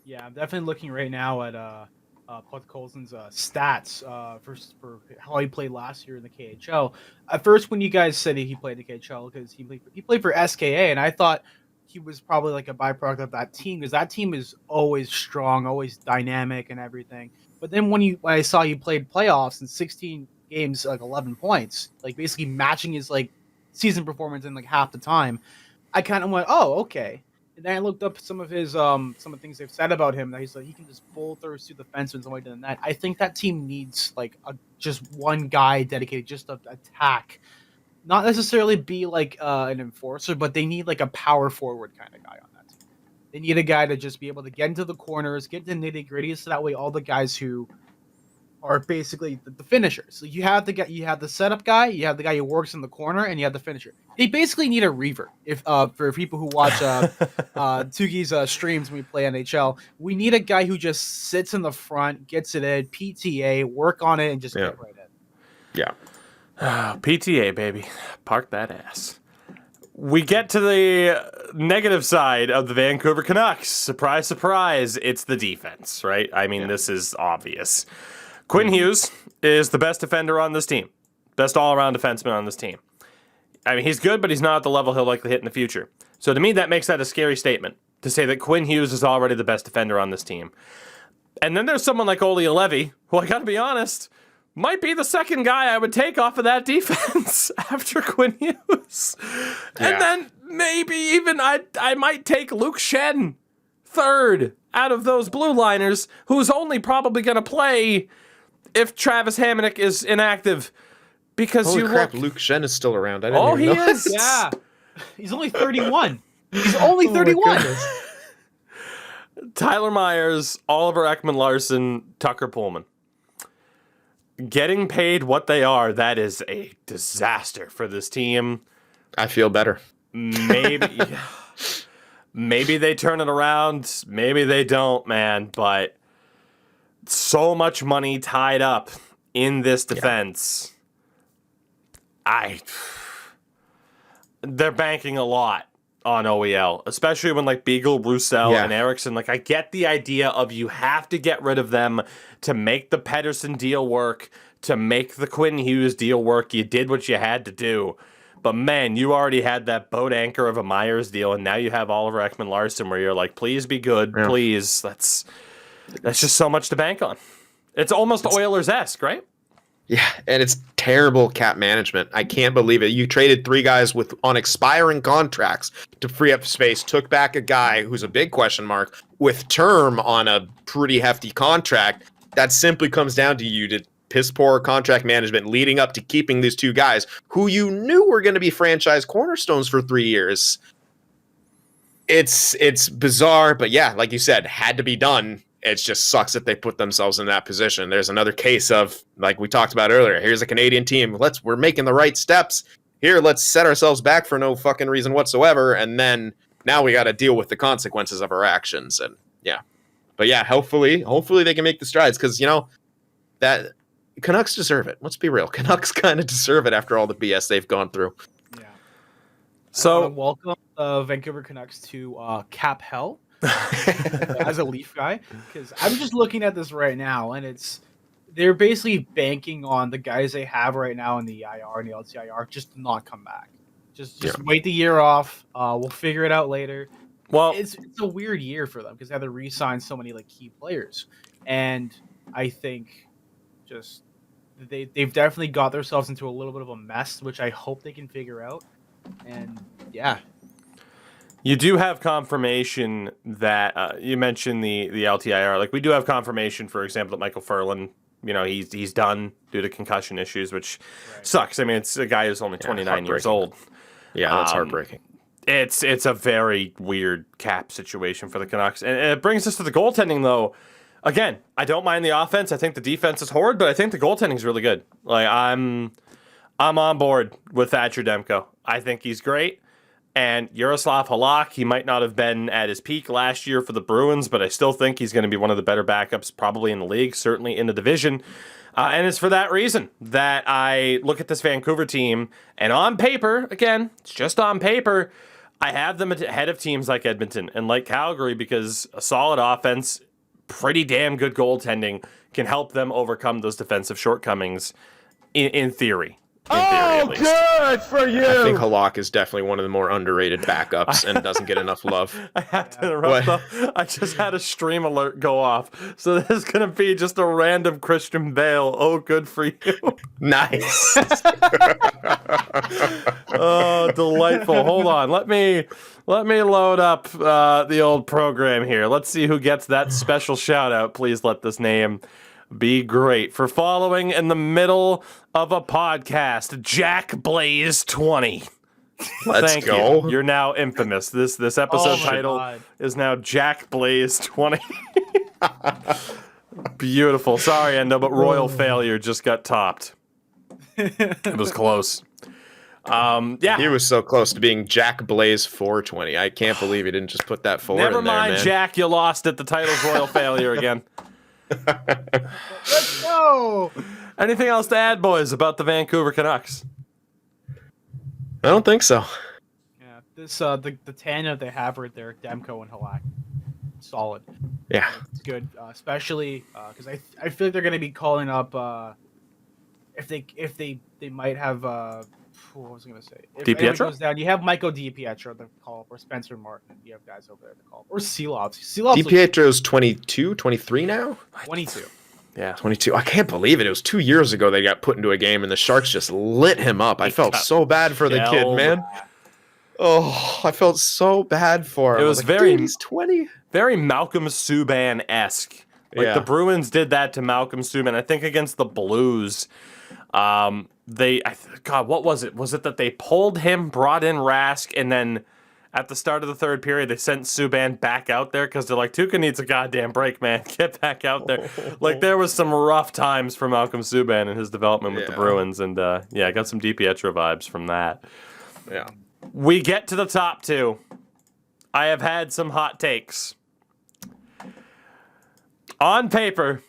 Yeah, I'm definitely looking right now at Podkolzin's stats for how he played last year in the KHL. At first, when you guys said he played in the KHL, because he played for SKA, and I thought he was probably like a byproduct of that team, because that team is always strong, always dynamic, and everything. But then when I saw you played playoffs in 16 games, like 11 points, like basically matching his like season performance in like half the time, I kind of went, oh, okay. And then I looked up some of his some of the things they've said about him, that he's like he can just bowl through the fence and something like that. I think that team needs like just one guy dedicated just to attack, not necessarily be like an enforcer, but they need like a power forward kind of guy on that team. They need a guy to just be able to get into the corners, get the nitty gritty, so that way all the guys who are basically the finishers. So you have the setup guy, you have the guy who works in the corner, and you have the finisher. They basically need a reaver. If for people who watch Tougies streams when we play NHL, we need a guy who just sits in the front, gets it in, PTA, work on it, and just get right in. Yeah. PTA, baby. Park that ass. We get to the negative side of the Vancouver Canucks. Surprise, surprise, it's the defense, right? I mean, this is obvious. Quinn Hughes is the best defender on this team. Best all-around defenseman on this team. I mean, he's good, but he's not at the level he'll likely hit in the future. So to me, that makes that a scary statement, to say that Quinn Hughes is already the best defender on this team. And then there's someone like Olli Juolevi, who I gotta be honest, might be the second guy I would take off of that defense after Quinn Hughes. And then maybe even I might take Luke Schenn third out of those blue liners, who's only probably going to play if Travis Hamonic is inactive. Because Holy crap, Luke Schenn is still around. I didn't even know. He is? Yeah. He's only 31. He's only 31. Tyler Myers, Oliver Ekman-Larsson, Tucker Pullman. Getting paid what they are, that is a disaster for this team. I feel better. Maybe they turn it around. Maybe they don't, man. But so much money tied up in this defense. They're banking a lot on OEL, especially when like Beagle, Roussel, and Eriksson. Like, I get the idea of you have to get rid of them to make the Pettersson deal work, to make the Quinn Hughes deal work. You did what you had to do. But man, you already had that boat anchor of a Myers deal, and now you have Oliver Ekman-Larsson, where you're like, please be good, please. That's just so much to bank on. It's almost Oilers-esque, right? Yeah, and it's terrible cap management. I can't believe it. You traded 3 guys on expiring contracts to free up space, took back a guy who's a big question mark with term on a pretty hefty contract. That simply comes down to you to piss poor contract management leading up to keeping these 2 guys who you knew were going to be franchise cornerstones for 3 years. It's bizarre, but yeah, like you said, had to be done. It just sucks that they put themselves in that position. There's another case of, like we talked about earlier, here's a Canadian team. We're making the right steps. Here, let's set ourselves back for no fucking reason whatsoever. And then now we got to deal with the consequences of our actions. And yeah, but yeah, hopefully they can make the strides, because that Canucks deserve it. Let's be real. Canucks kind of deserve it after all the BS they've gone through. Yeah. So welcome Vancouver Canucks to Cap Hell. As a Leaf guy, because I'm just looking at this right now, and they're basically banking on the guys they have right now in the IR and the LTIR just to not come back. Just wait the year off. We'll figure it out later. Well, it's a weird year for them because they have to re-sign so many like key players, and I think just they've definitely got themselves into a little bit of a mess, which I hope they can figure out. And yeah. You do have confirmation that you mentioned the LTIR. Like, we do have confirmation, for example, that Michael Furlan, he's done due to concussion issues, which sucks. I mean, it's a guy who's only 29 years old. Yeah, that's heartbreaking. It's a very weird cap situation for the Canucks. And it brings us to the goaltending, though. Again, I don't mind the offense. I think the defense is horrid, but I think the goaltending is really good. Like, I'm on board with Thatcher Demko. I think he's great. And Yaroslav Halak, he might not have been at his peak last year for the Bruins, but I still think he's going to be one of the better backups probably in the league, certainly in the division. And it's for that reason that I look at this Vancouver team, and on paper, again, it's just on paper, I have them ahead of teams like Edmonton and like Calgary because a solid offense, pretty damn good goaltending can help them overcome those defensive shortcomings in theory. Good for you. I think Halak is definitely one of the more underrated backups and doesn't get enough love. I have to interrupt though. I just had a stream alert go off. So this is going to be just a random Christian Bale. Oh, good for you. Nice. Oh, delightful. Hold on. Let me load up the old program here. Let's see who gets that special shout out. Please let this name be great. For following in the middle of a podcast, Jack Blaze 20. Let's Thank go. you. You're now infamous. This episode title God. is now Jack Blaze 20. Beautiful. Sorry, Endo, but royal failure just got topped. It was close. Yeah. He was so close to being Jack Blaze 420. I can't believe he didn't just put that forward. Never in there, mind, man. Jack. You lost it. The title's royal failure again. Let's go. Anything else to add, boys, about the Vancouver Canucks? I don't think so. Yeah, this the tandem they have right there, Demko and Halak, solid. Yeah. It's good, especially because I feel like they're going to be calling up if they might have what was I going to say? If anyone DiPietro? goes down, you have Michael DiPietro to call up, or Spencer Martin. You have guys over there to call up, or Seelovs. Seelovs DiPietro's 22, 23 now? 22. Yeah. 22. I can't believe it. It was 2 years ago they got put into a game and the Sharks just lit him up. I felt got so bad for the kid, shelled. man. Oh, I felt so bad for him. It I was like, very- "Dude, he's 20. Very Malcolm Subban-esque. Like Yeah. the Bruins did that to Malcolm Subban. I think against the Blues, God, what was it? Was it that they pulled him, brought in Rask, and then at the start of the third period, they sent Subban back out there because they're like, Tuukka needs a goddamn break, man. Get back out there. Like, there was some rough times for Malcolm Subban in his development with the Yeah. Bruins, and yeah, I got some DiPietro vibes from that. Yeah. We get to the top two. I have had some hot takes. On paper,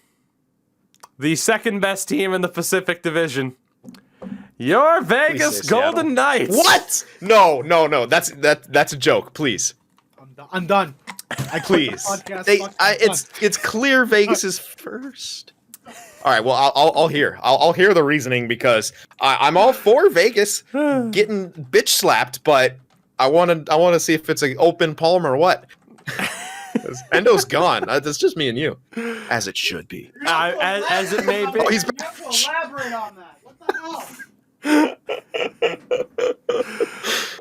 the second best team in the Pacific Division, your Vegas say Seattle. Golden Knights. What? No. That's a joke. Please. I'm done. I quit the Please. podcast. Fuck, I'm done. It's clear Vegas is first. All right. Well, I'll hear. I'll hear the reasoning because I'm all for Vegas getting bitch slapped, but I want to see if it's an open palm or what. 'Cause Endo's gone. That's just me and you, as it should be. As it may be. Oh, he's You have to elaborate on that. What the hell?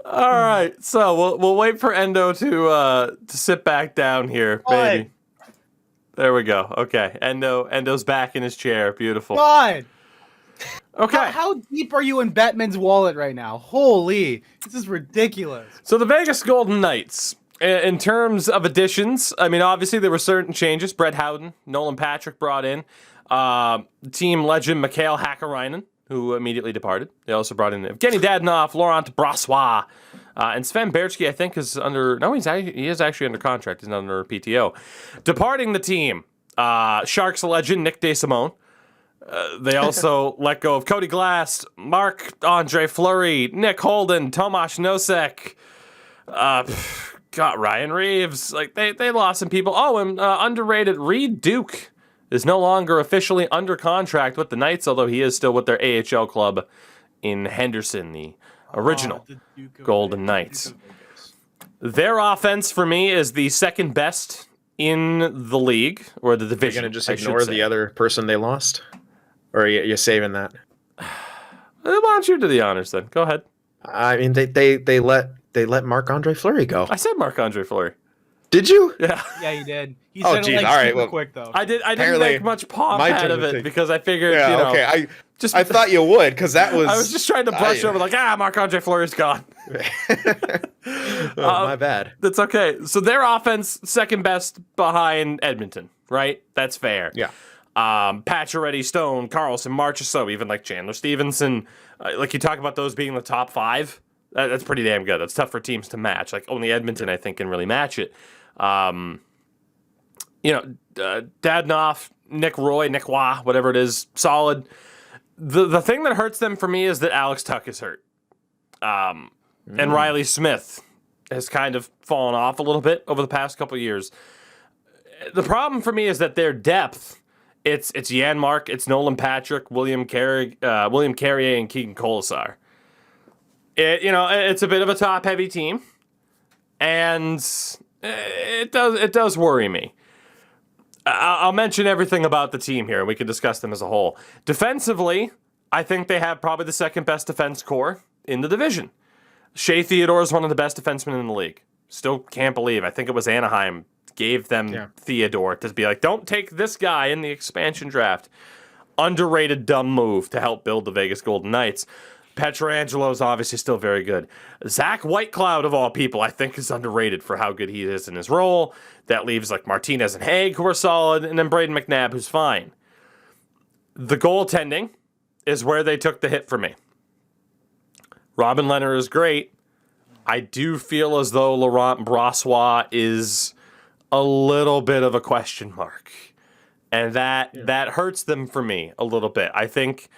All right, so we'll wait for Endo to sit back down here, baby. There we go. Okay, Endo's back in his chair. Beautiful. God. Okay, How deep are you in Batman's wallet right now? Holy, this is ridiculous. so the Vegas Golden Knights. In terms of additions, I mean, obviously there were certain changes. Brett Howden, Nolan Patrick brought in. Team legend Mikhail Hakkarainen, who immediately departed. They also brought in Evgeny Dadonov, Laurent Brossois, and Sven Berchke, I think, is under... No, he is actually under contract. He's not under PTO. Departing the team, Sharks legend Nick DeSimone. They also let go of Cody Glass, Marc-Andre Fleury, Nick Holden, Tomasz Nosek, Ryan Reeves. Like, they lost some people. Oh, and underrated Reed Duke is no longer officially under contract with the Knights, although he is still with their AHL club in Henderson, the original The Duke of Golden Vegas. Knights. Duke of Vegas. Their offense, for me, is the second best in the league, or the You're division. gonna just I should ignore say. the other person they lost, or are you saving that? Why don't you do the honors then? Go ahead. I mean, they let Marc-Andre Fleury go. I said Marc-Andre Fleury. Did you? Yeah. Yeah, you did. He Oh, said geez, it like all right, super well, quick though. I didn't Apparently, make much pomp my out turn of to it think. because I figured, Yeah. you know, Okay. just I thought you would because that was. I was just trying to brush I- over like, Marc-Andre Fleury's gone. My bad. That's okay. So their offense, second best behind Edmonton, right? That's fair. Yeah. Pacioretty, Stone, Carlson, Marchessault, even like Chandler Stevenson. Like you talk about those being the top five. That's pretty damn good. That's tough for teams to match. Like only Edmonton, I think, can really match it. Dadnoff, Nick Roy, Nick Wah, whatever it is, solid. The thing that hurts them for me is that Alex Tuck is hurt. And Riley Smith has kind of fallen off a little bit over the past couple of years. The problem for me is that their depth, it's Janmark, it's Nolan Patrick, William Carrier, and Keegan Colasar. It's a bit of a top-heavy team, and it does worry me. I'll mention everything about the team here, and we can discuss them as a whole. Defensively, I think they have probably the second best defense core in the division. Shea Theodore is one of the best defensemen in the league. Still can't believe. I think it was Anaheim gave them Theodore to be like, don't take this guy in the expansion draft. Underrated dumb move to help build the Vegas Golden Knights. Pietrangelo is obviously still very good. Zach Whitecloud, of all people, I think is underrated for how good he is in his role. That leaves like Martinez and Haig, who are solid, and then Braden McNabb, who's fine. The goaltending is where they took the hit for me. Robin Lehner is great. I do feel as though Laurent Brossoit is a little bit of a question mark. And that hurts them for me a little bit. I think,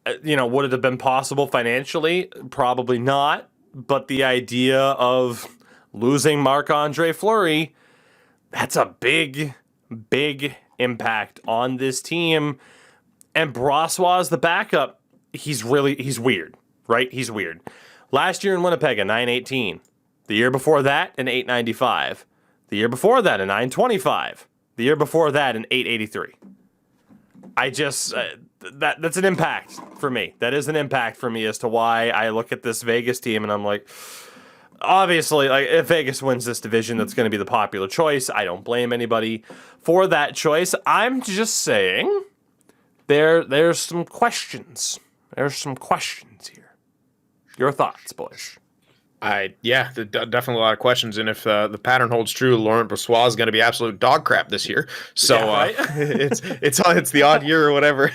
would it have been possible financially? Probably not. But the idea of losing Marc-Andre Fleury, that's a big, big impact on this team. And Brossoit is the backup. He's weird, right? He's weird. Last year in Winnipeg, a 918. The year before that, an 895. The year before that, a 925. The year before that, an 883. I just, that's an impact for me. That is an impact for me as to why I look at this Vegas team and I'm like, obviously, like if Vegas wins this division, that's going to be the popular choice. I don't blame anybody for that choice. I'm just saying there's some questions. There's some questions here. Your thoughts, boys? Definitely a lot of questions. And if the pattern holds true, Laurent Brossoit is going to be absolute dog crap this year. So right? it's the odd year or whatever.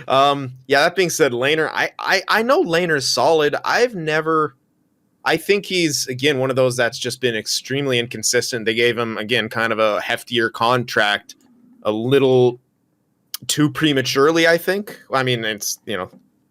That being said, Lehner, I know Lehner's solid. I think he's, again, one of those that's just been extremely inconsistent. They gave him, again, kind of a heftier contract a little too prematurely, I think. I mean, it's,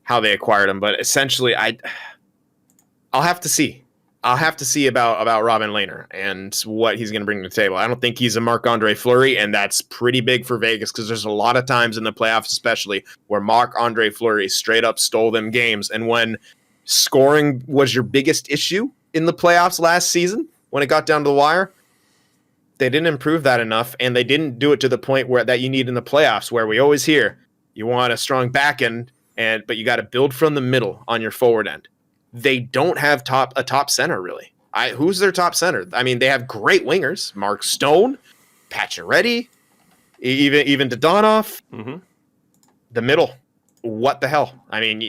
how they acquired him. But essentially, I'll have to see. I'll have to see about Robin Lehner and what he's going to bring to the table. I don't think he's a Marc-Andre Fleury, and that's pretty big for Vegas because there's a lot of times in the playoffs especially where Marc-Andre Fleury straight up stole them games. And when scoring was your biggest issue in the playoffs last season, when it got down to the wire, they didn't improve that enough, and they didn't do it to the point where that you need in the playoffs, where we always hear you want a strong back end, but you got to build from the middle on your forward end. They don't have a top center, really. Who's their top center? I mean, they have great wingers. Mark Stone, Pacioretty, even Dadonov. Mm-hmm. The middle. What the hell? I mean,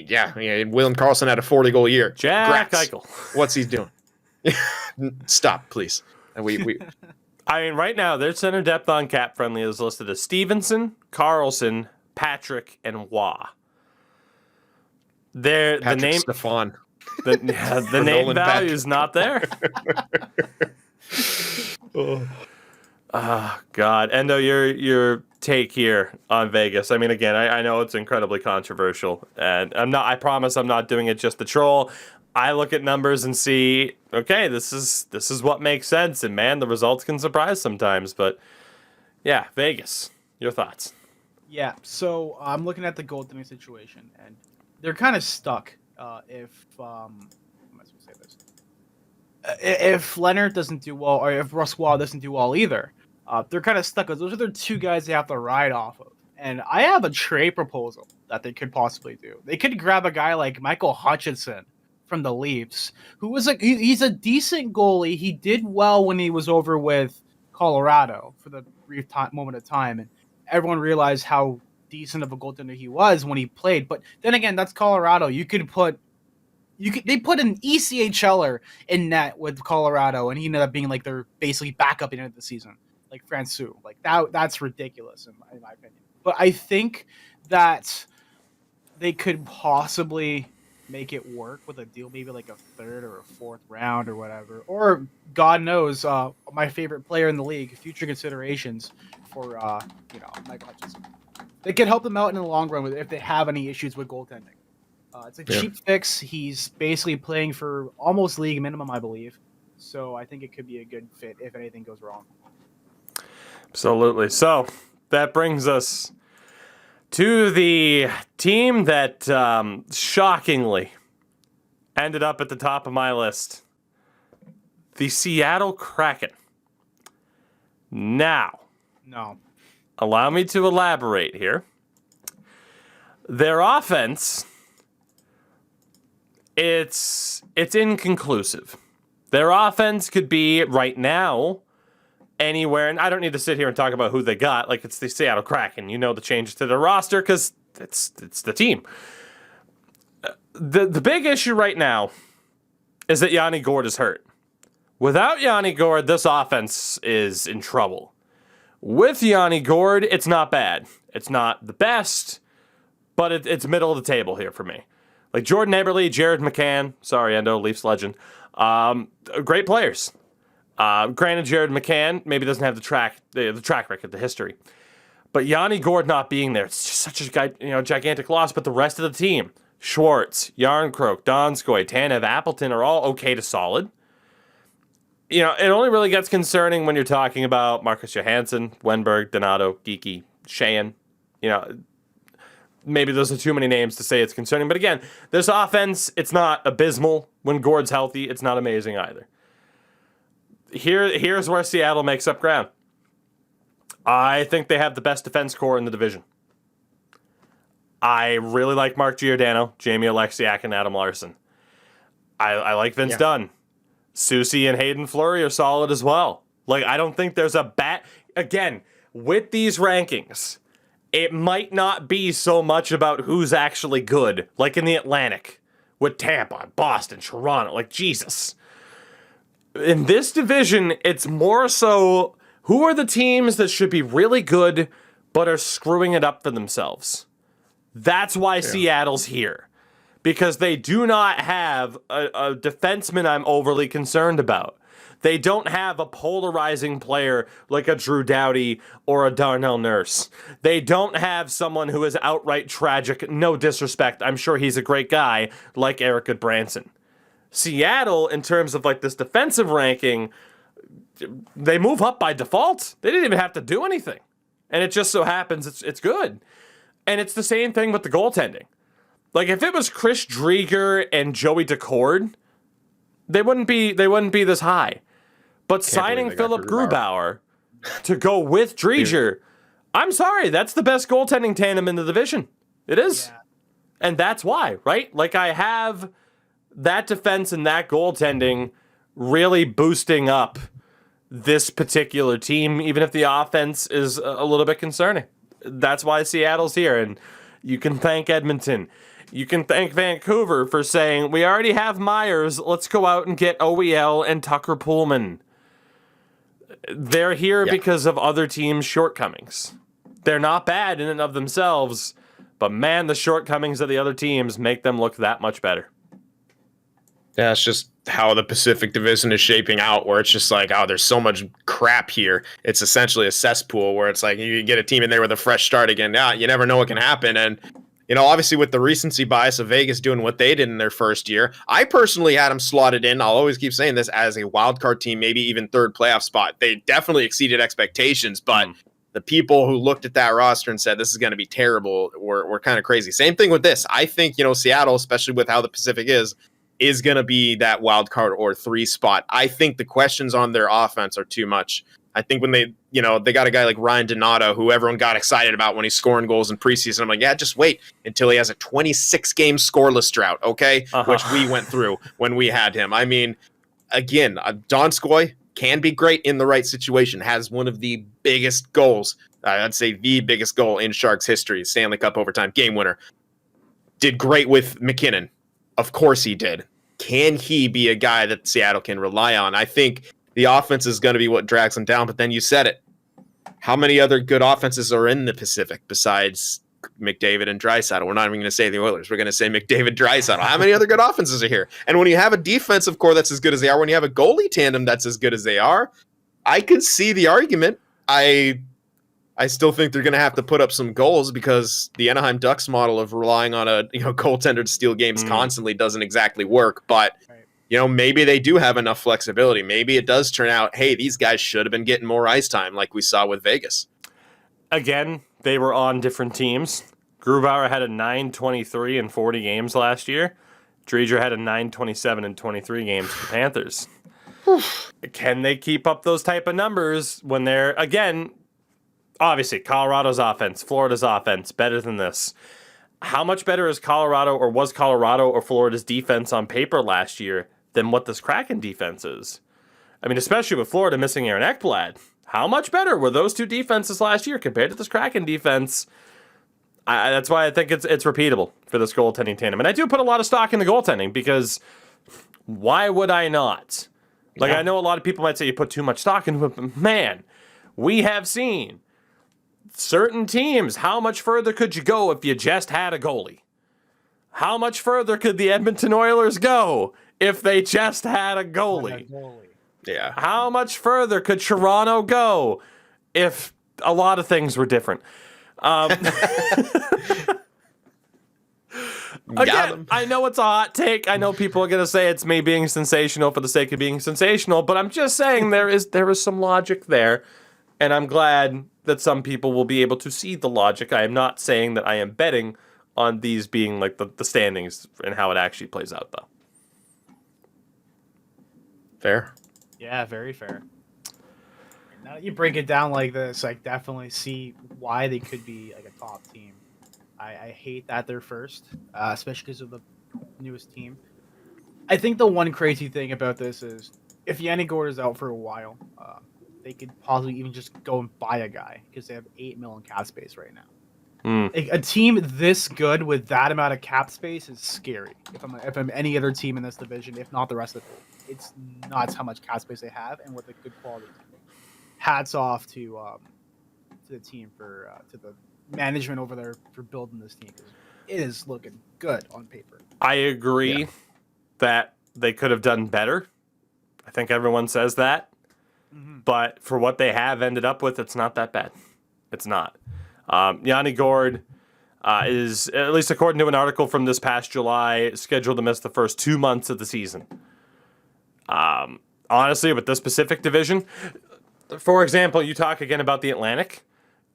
William Karlsson had a 40-goal year. Jack Eichel. What's he doing? Stop, please. We I mean, right now, their center depth on Cap Friendly is listed as Stevenson, Carlson, Patrick, and Wah. The name Stefan. The name value is not there. Oh God, Endo, your take here on Vegas. I mean, again, I know it's incredibly controversial, and I promise I'm not doing it just to troll. I look at numbers and see, okay, this is what makes sense, and man, the results can surprise sometimes. But yeah, Vegas, your thoughts? Yeah, so I'm looking at the goaltending situation, and they're kind of stuck. If how am I supposed to say this? If Leonard doesn't do well, or if Brossoit doesn't do well either, they're kind of stuck. Those are the two guys they have to ride off of. And I have a trade proposal that they could possibly do. They could grab a guy like Michael Hutchinson from the Leafs, who was he's a decent goalie. He did well when he was over with Colorado for the brief moment of time, and everyone realized how decent of a goaltender he was when he played. But then again, that's Colorado. You could put They put an ECHLer in net with Colorado, and he ended up being like their basically backup at the end of the season, like Francouz. Like that's ridiculous in my opinion. But I think that they could possibly make it work with a deal, maybe like a third or a fourth round or whatever. Or God knows, my favorite player in the league, future considerations for Michael Hutchinson. They could help them out in the long run if they have any issues with goaltending. It's a cheap fix. He's basically playing for almost league minimum, I believe. So I think it could be a good fit if anything goes wrong. Absolutely. So that brings us to the team that shockingly ended up at the top of my list, the Seattle Kraken. Now, allow me to elaborate here. Their offense, it's inconclusive. Their offense could be right now anywhere, and I don't need to sit here and talk about who they got. Like, it's the Seattle Kraken. You know the changes to their roster because it's the team. The big issue right now is that Yanni Gourde is hurt. Without Yanni Gourde, this offense is in trouble. With Yanni Gourde, it's not bad. It's not the best, but it's middle of the table here for me. Like Jordan Eberle, Jared McCann, sorry, Endo, Leafs legend, great players. Granted, Jared McCann maybe doesn't have the track record, the history, but Yanni Gourde not being there, it's just such a gigantic loss. But the rest of the team, Schwartz, Yarncroke, Donskoy, Tanev, Appleton are all okay to solid. It only really gets concerning when you're talking about Marcus Johansson, Wenberg, Donato, Geeky, Sheehan. Maybe those are too many names to say it's concerning. But again, this offense, it's not abysmal. When Gourde's healthy, it's not amazing either. Here's where Seattle makes up ground. I think they have the best defense core in the division. I really like Mark Giordano, Jamie Alexiak, and Adam Larson. I like Vince Dunn. Soucy and Hayden Fleury are solid as well. Like, I don't think there's a bad... Again, with these rankings, it might not be so much about who's actually good, like in the Atlantic, with Tampa, Boston, Toronto. Like, Jesus. In this division, it's more so who are the teams that should be really good but are screwing it up for themselves. That's why Seattle's here. Because they do not have a defenseman I'm overly concerned about. They don't have a polarizing player like a Drew Doughty or a Darnell Nurse. They don't have someone who is outright tragic, no disrespect, I'm sure he's a great guy, like Eric Goodbranson. Seattle, in terms of like this defensive ranking, they move up by default. They didn't even have to do anything. And it just so happens it's good. And it's the same thing with the goaltending. Like, if it was Chris Drieger and Joey Decord, they wouldn't be this high. But signing Philip Grubauer to go with Drieger, I'm sorry, that's the best goaltending tandem in the division. It is. Yeah. And that's why, right? Like, I have that defense and that goaltending really boosting up this particular team, even if the offense is a little bit concerning. That's why Seattle's here. And you can thank Edmonton. You can thank Vancouver for saying, we already have Myers, let's go out and get OEL and Tucker Pullman. They're here because of other teams' shortcomings. They're not bad in and of themselves, but man, the shortcomings of the other teams make them look that much better. Yeah, it's just how the Pacific Division is shaping out, where it's just like, oh, there's so much crap here. It's essentially a cesspool where it's like you get a team in there with a fresh start again. Yeah, you never know what can happen. And obviously with the recency bias of Vegas doing what they did in their first year, I personally had them slotted in. I'll always keep saying this, as a wild card team, maybe even third playoff spot. They definitely exceeded expectations, but the people who looked at that roster and said this is going to be terrible were kind of crazy. Same thing with this. I think, Seattle, especially with how the Pacific is going to be that wild card or 3 spot. I think the questions on their offense are too much. I think when they got a guy like Ryan Donato, who everyone got excited about when he's scoring goals in preseason. I'm like, yeah, just wait until he has a 26-game scoreless drought, okay? Which we went through when we had him. I mean, again, Donskoy can be great in the right situation, has one of the biggest goals, I'd say the biggest goal in Sharks history, Stanley Cup overtime game winner. Did great with McKinnon. Of course he did. Can he be a guy that Seattle can rely on? I think the offense is going to be what drags them down, but then you said it. How many other good offenses are in the Pacific besides McDavid and Draisaitl? We're not even going to say the Oilers. We're going to say McDavid, Draisaitl. How many other good offenses are here? And when you have a defensive core that's as good as they are, when you have a goalie tandem that's as good as they are, I could see the argument. I still think they're going to have to put up some goals because the Anaheim Ducks model of relying on a goaltender to steal games constantly doesn't exactly work. But maybe they do have enough flexibility. Maybe it does turn out, hey, these guys should have been getting more ice time like we saw with Vegas. Again, they were on different teams. Grubauer had a 9.23 in 40 games last year. Driedger had a 9.27 in 23 games for the Panthers. Can they keep up those type of numbers when they're, again, obviously Colorado's offense, Florida's offense, better than this. How much better is Colorado or was Colorado or Florida's defense on paper last year than what this Kraken defense is? I mean, especially with Florida missing Aaron Ekblad. How much better were those two defenses last year compared to this Kraken defense? That's why I think it's repeatable for this goaltending tandem. And I do put a lot of stock in the goaltending because why would I not? Like, I know a lot of people might say you put too much stock into it, but man, we have seen certain teams, how much further could you go if you just had a goalie? How much further could the Edmonton Oilers go if they just had a goalie? Yeah. How much further could Toronto go if a lot of things were different? Again, I know it's a hot take. I know people are going to say it's me being sensational for the sake of being sensational, but I'm just saying there is some logic there, and I'm glad that some people will be able to see the logic. I am not saying that I am betting on these being like the standings and how it actually plays out, though. Fair. Yeah, very fair. Now that you break it down like this, I definitely see why they could be like a top team. I hate that they're first, especially because of the newest team. I think the one crazy thing about this is if Yanni Gord is out for a while, they could possibly even just go and buy a guy because they have $8 million cap space right now. Like, a team this good with that amount of cap space is scary. If I'm any other team in this division, if not the rest of it, it's nuts how much cap space they have and with a good quality team. Hats off to the team to the management over there for building this team. It is looking good on paper. I agree that they could have done better. I think everyone says that. But for what they have ended up with, it's not that bad. It's not. Yanni Gord is, at least according to an article from this past July, scheduled to miss the first 2 months of the season. Honestly, with this specific division, for example, you talk again about the Atlantic.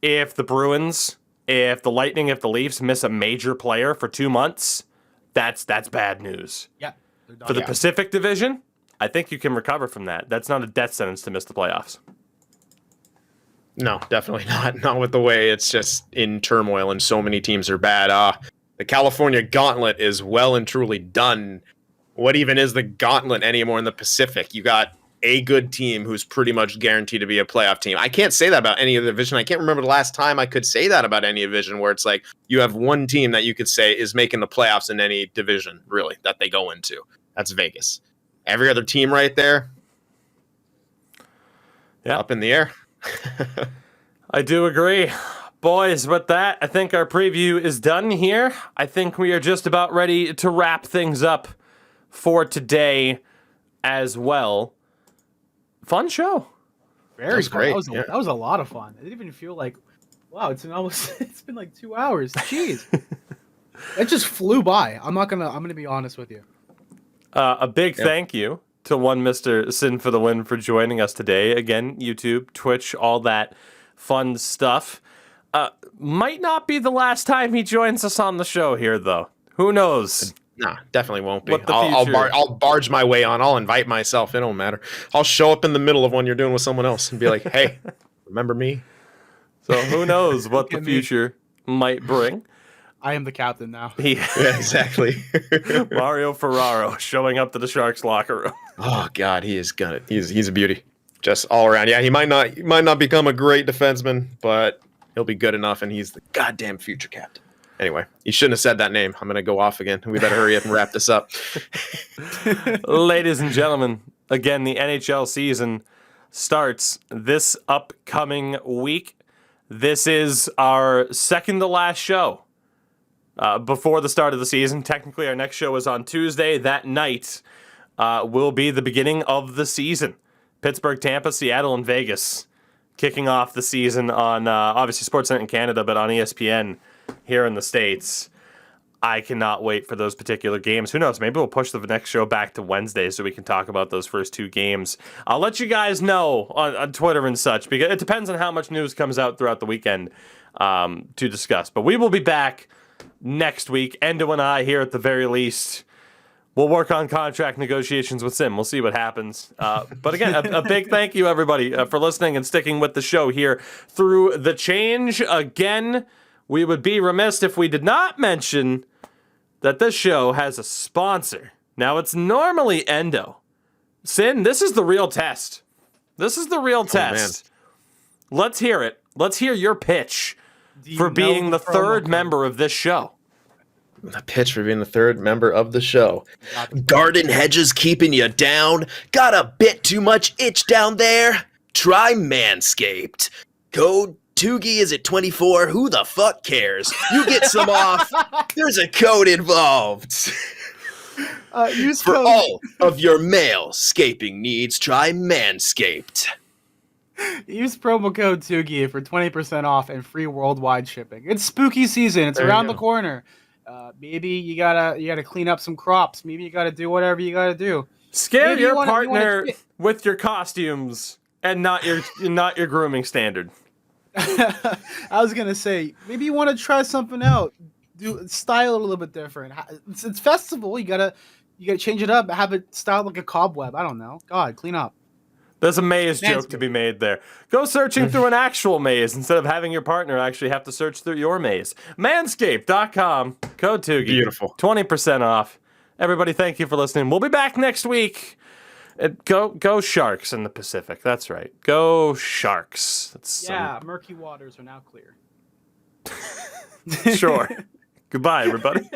If the Bruins, if the Lightning, if the Leafs miss a major player for 2 months, that's bad news. Yeah. For the Pacific Division, I think you can recover from that. That's not a death sentence to miss the playoffs. No, definitely not. Not with the way it's just in turmoil and so many teams are bad. The California Gauntlet is well and truly done. What even is the Gauntlet anymore in the Pacific? You got a good team who's pretty much guaranteed to be a playoff team. I can't say that about any other division. I can't remember the last time I could say that about any division where it's like you have one team that you could say is making the playoffs in any division, really, that they go into. That's Vegas. Every other team right there, up in the air. I do agree. Boys, with that, I think our preview is done here. I think we are just about ready to wrap things up for today as well. Fun show. Very that was fun. great. That was a lot of fun. It didn't even feel like, wow, it's been like 2 hours. Jeez. It just flew by. I'm gonna be honest with you. A big thank you to one Mr. Sin for the Win for joining us today. Again, YouTube, Twitch, all that fun stuff. Might not be the last time he joins us on the show here, though. Who knows? Nah, definitely won't be. What the I'll barge my way on. I'll invite myself. It don't matter. I'll show up in the middle of when you're doing with someone else and be like, hey, remember me? So who knows what the future might bring. I am the captain now. Yeah, exactly. Mario Ferraro showing up to the Sharks locker room. Oh God, he is gonna. He's a beauty, just all around. Yeah, he might not become a great defenseman, but he'll be good enough, and he's the goddamn future captain. Anyway, you shouldn't have said that name. I'm going to go off again. We better hurry up and wrap this up. Ladies and gentlemen, again, the NHL season starts this upcoming week. This is our second to last show before the start of the season. Technically, our next show is on Tuesday. That night will be the beginning of the season. Pittsburgh, Tampa, Seattle, and Vegas kicking off the season on, obviously, Sportsnet in Canada, but on ESPN here in the States. I cannot wait for those particular games. Who knows? Maybe we'll push the next show back to Wednesday so we can talk about those first two games. I'll let you guys know on Twitter and such, because it depends on how much news comes out throughout the weekend to discuss. But we will be back next week. Endo and I, here at the very least, we'll work on contract negotiations with Sim. We'll see what happens. But again, a big thank you, everybody, for listening and sticking with the show here through the change. Again, we would be remiss if we did not mention that this show has a sponsor. Now, it's normally Endo. Sin, this is the real test. This is the real test. Let's hear it. Let's hear your pitch for being the third member of this show. The pitch for being the third member of the show. Garden hedges keeping you down? Got a bit too much itch down there? Try Manscaped. Code Tougie is at 24. Who the fuck cares? You get some off. There's a code involved. Use For code. all of your male scaping needs, try Manscaped. Use promo code Tougie for 20% off and free worldwide shipping. It's spooky season. It's There you around go. the corner. Maybe you gotta clean up some crops. Maybe you gotta do whatever you gotta do. Scare Maybe your you wanna partner fit- with your costumes and not your grooming standard. I was gonna say maybe you want to try something out. Do style it a little bit different. It's festival. You gotta change it up. Have it styled like a cobweb. I don't know. God, clean up. There's a maze joke Manscaped. to be made there. Go searching through an actual maze instead of having your partner actually have to search through your maze. Manscaped.com, code Tougie. Beautiful. 20% off. Everybody, thank you for listening. We'll be back next week. Go Sharks in the Pacific. That's right. Go Sharks. That's Murky waters are now clear. sure. Goodbye, everybody.